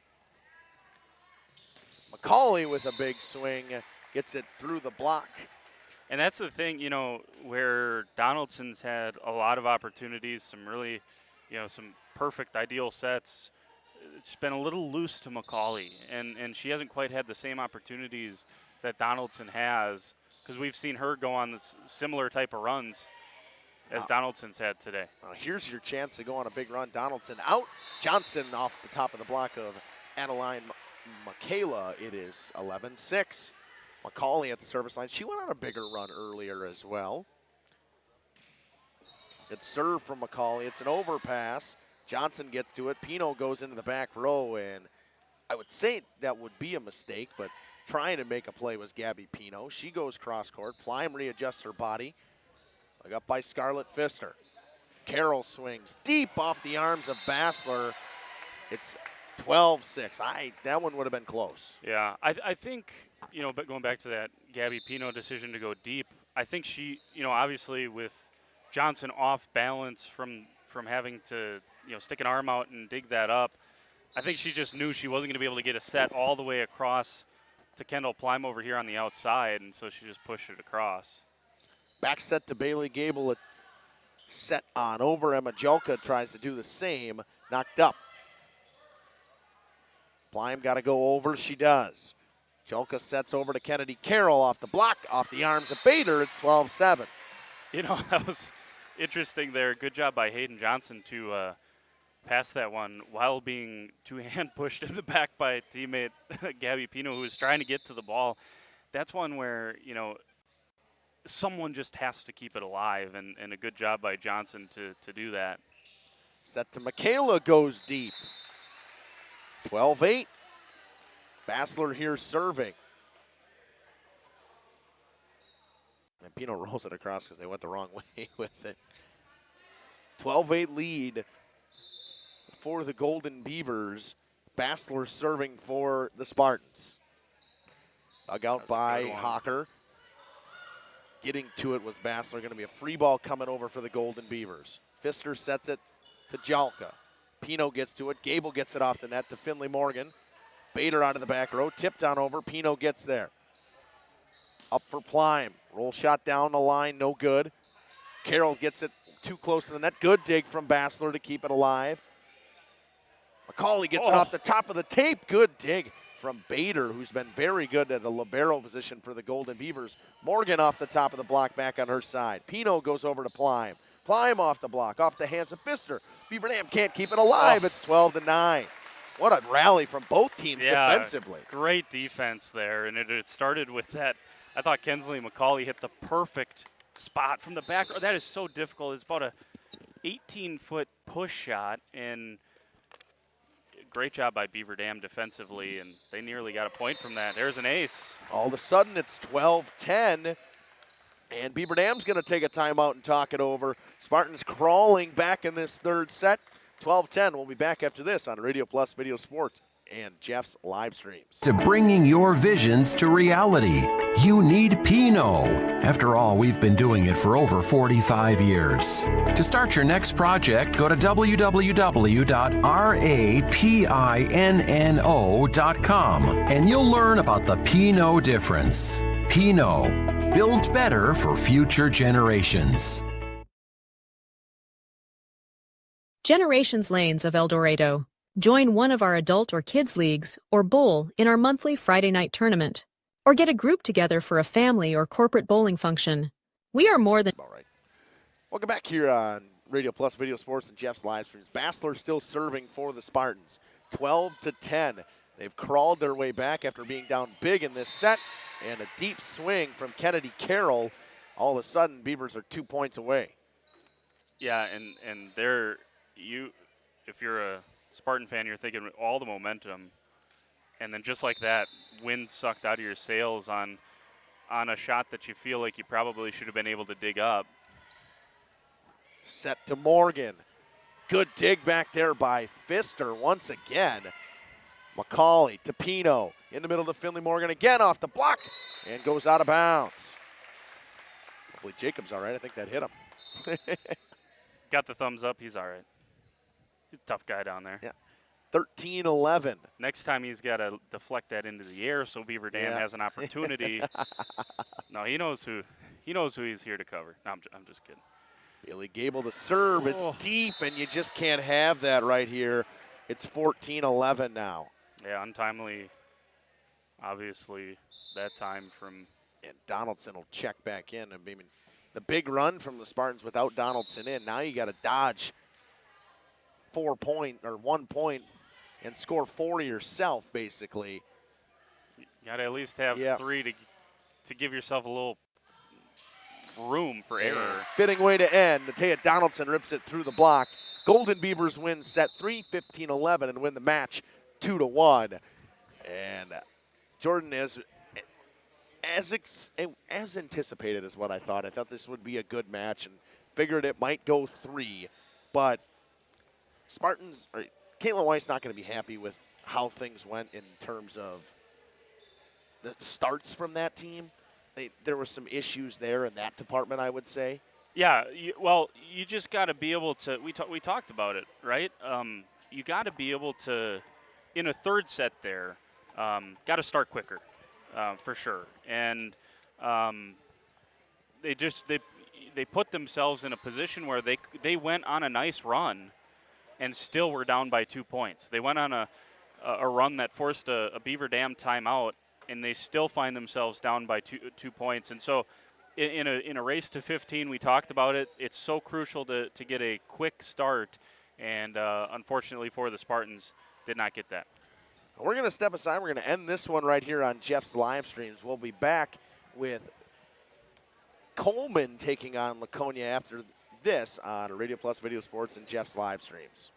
McCauley with a big swing, gets it through the block. And that's the thing, where Donaldson's had a lot of opportunities, some really, some perfect ideal sets. It's been a little loose to McCauley, and she hasn't quite had the same opportunities that Donaldson has, because we've seen her go on this similar type of runs as Donaldson's had today. Here's your chance to go on a big run. Donaldson out. Johnson off the top of the block of Adeline Michaela. It is 11-6. McCauley at the service line. She went on a bigger run earlier as well. It's served from McCauley. It's an overpass. Johnson gets to it. Pino goes into the back row, and I would say that would be a mistake, but trying to make a play was Gabby Pino. She goes cross court. Plime readjusts her body. Dug up by Scarlett Pfister. Carroll swings deep off the arms of Bassler. It's 12-6. That one would have been close. Yeah, I think, but going back to that Gabby Pino decision to go deep, I think she, obviously with Johnson off balance from having to, stick an arm out and dig that up, I think she just knew she wasn't going to be able to get a set all the way across to Kendall Plime over here on the outside, and so she just pushed it across. Back set to Bailey Gable. It set on over. Emma Jelka tries to do the same. Knocked up. Plime got to go over. She does. Jelka sets over to Kennedy Carroll off the block, off the arms of Bader. It's 12-7. That was interesting there. Good job by Hayden Johnson to pass that one while being two-hand pushed in the back by teammate Gabby Pino, who was trying to get to the ball. That's one where, someone just has to keep it alive, and a good job by Johnson to do that. Set to Michaela goes deep. 12-8. Bassler here serving. And Pino rolls it across because they went the wrong way with it. 12-8 lead for the Golden Beavers. Bassler serving for the Spartans. Dug out by Hawker. Getting to it was Bassler. Going to be a free ball coming over for the Golden Beavers. Pfister sets it to Jalka. Pino gets to it. Gable gets it off the net to Finley Morgan. Bader out of the back row. Tipped on over. Pino gets there. Up for Plime. Roll shot down the line. No good. Carroll gets it too close to the net. Good dig from Bassler to keep it alive. McCauley gets it off the top of the tape. Good dig from Bader, who's been very good at the libero position for the Golden Beavers. Morgan off the top of the block, back on her side. Pino goes over to Plime. Plime off the block, off the hands of Pfister. Beaver Dam can't keep it alive. It's 12-9. What a rally from both teams defensively. Great defense there, and it started with that. I thought Kensley McCauley hit the perfect spot from the back. That is so difficult. It's about a 18-foot push shot, and great job by Beaver Dam defensively, and they nearly got a point from that. There's an ace. All of a sudden, it's 12-10. And Beaver Dam's going to take a timeout and talk it over. Spartans crawling back in this third set. 12-10. We'll be back after this on Radio Plus Video Sports and Jeff's live streams. To bringing your visions to reality, you need Pinot. After all, we've been doing it for over 45 years. To start your next project, go to www.rapinno.com and you'll learn about the Pinot difference. Pinot, built better for future generations. Generations Lanes of El Dorado. Join one of our adult or kids leagues or bowl in our monthly Friday night tournament. Or get a group together for a family or corporate bowling function. We are more than... All right. Welcome back here on Radio Plus Video Sports and Jeff's live streams. Bassler still serving for the Spartans. 12-10. They've crawled their way back after being down big in this set. And a deep swing from Kennedy Carroll. All of a sudden, Beavers are 2 points away. Yeah, and they're, if you're a Spartan fan, you're thinking all the momentum. And then just like that, wind sucked out of your sails on a shot that you feel like you probably should have been able to dig up. Set to Morgan. Good dig back there by Pfister once again. McCauley to Pino. In the middle to Finley Morgan again off the block and goes out of bounds. Hopefully Jacob's all right. I think that hit him. Got the thumbs up. He's all right. He's a tough guy down there. Yeah. 13-11. Next time he's got to deflect that into the air so Beaver Dam has an opportunity. No, he knows who he's here to cover. No, I'm just kidding. Billy Gable to serve. It's deep, and you just can't have that right here. It's 14-11 now. Yeah, untimely, obviously, that time from. And Donaldson will check back in. I mean, the big run from the Spartans without Donaldson in. Now you got to dodge 1 point and score 4 yourself, basically. You got to at least have 3 to give yourself a little room for error. Fitting way to end. Natea Donaldson rips it through the block. Golden Beavers win set 3, 15-11, and win the match 2-1. And Jordan is as anticipated as what I thought. I thought this would be a good match and figured it might go 3, but Spartans, Caitlin White's not going to be happy with how things went in terms of the starts from that team. There were some issues there in that department, I would say. Yeah, you just got to be able to. We talked about it, right? You got to be able to, in a third set there, got to start quicker, for sure. And they put themselves in a position where they went on a nice run, and still were down by 2 points. They went on a run that forced a Beaver Dam timeout, and they still find themselves down by 2 points. And so in a race to 15, we talked about it. It's so crucial to get a quick start, and unfortunately for the Spartans, did not get that. We're going to step aside. We're going to end this one right here on Jeff's live streams. We'll be back with Coleman taking on Laconia after this on Radio Plus Video Sports and Jeff's live streams.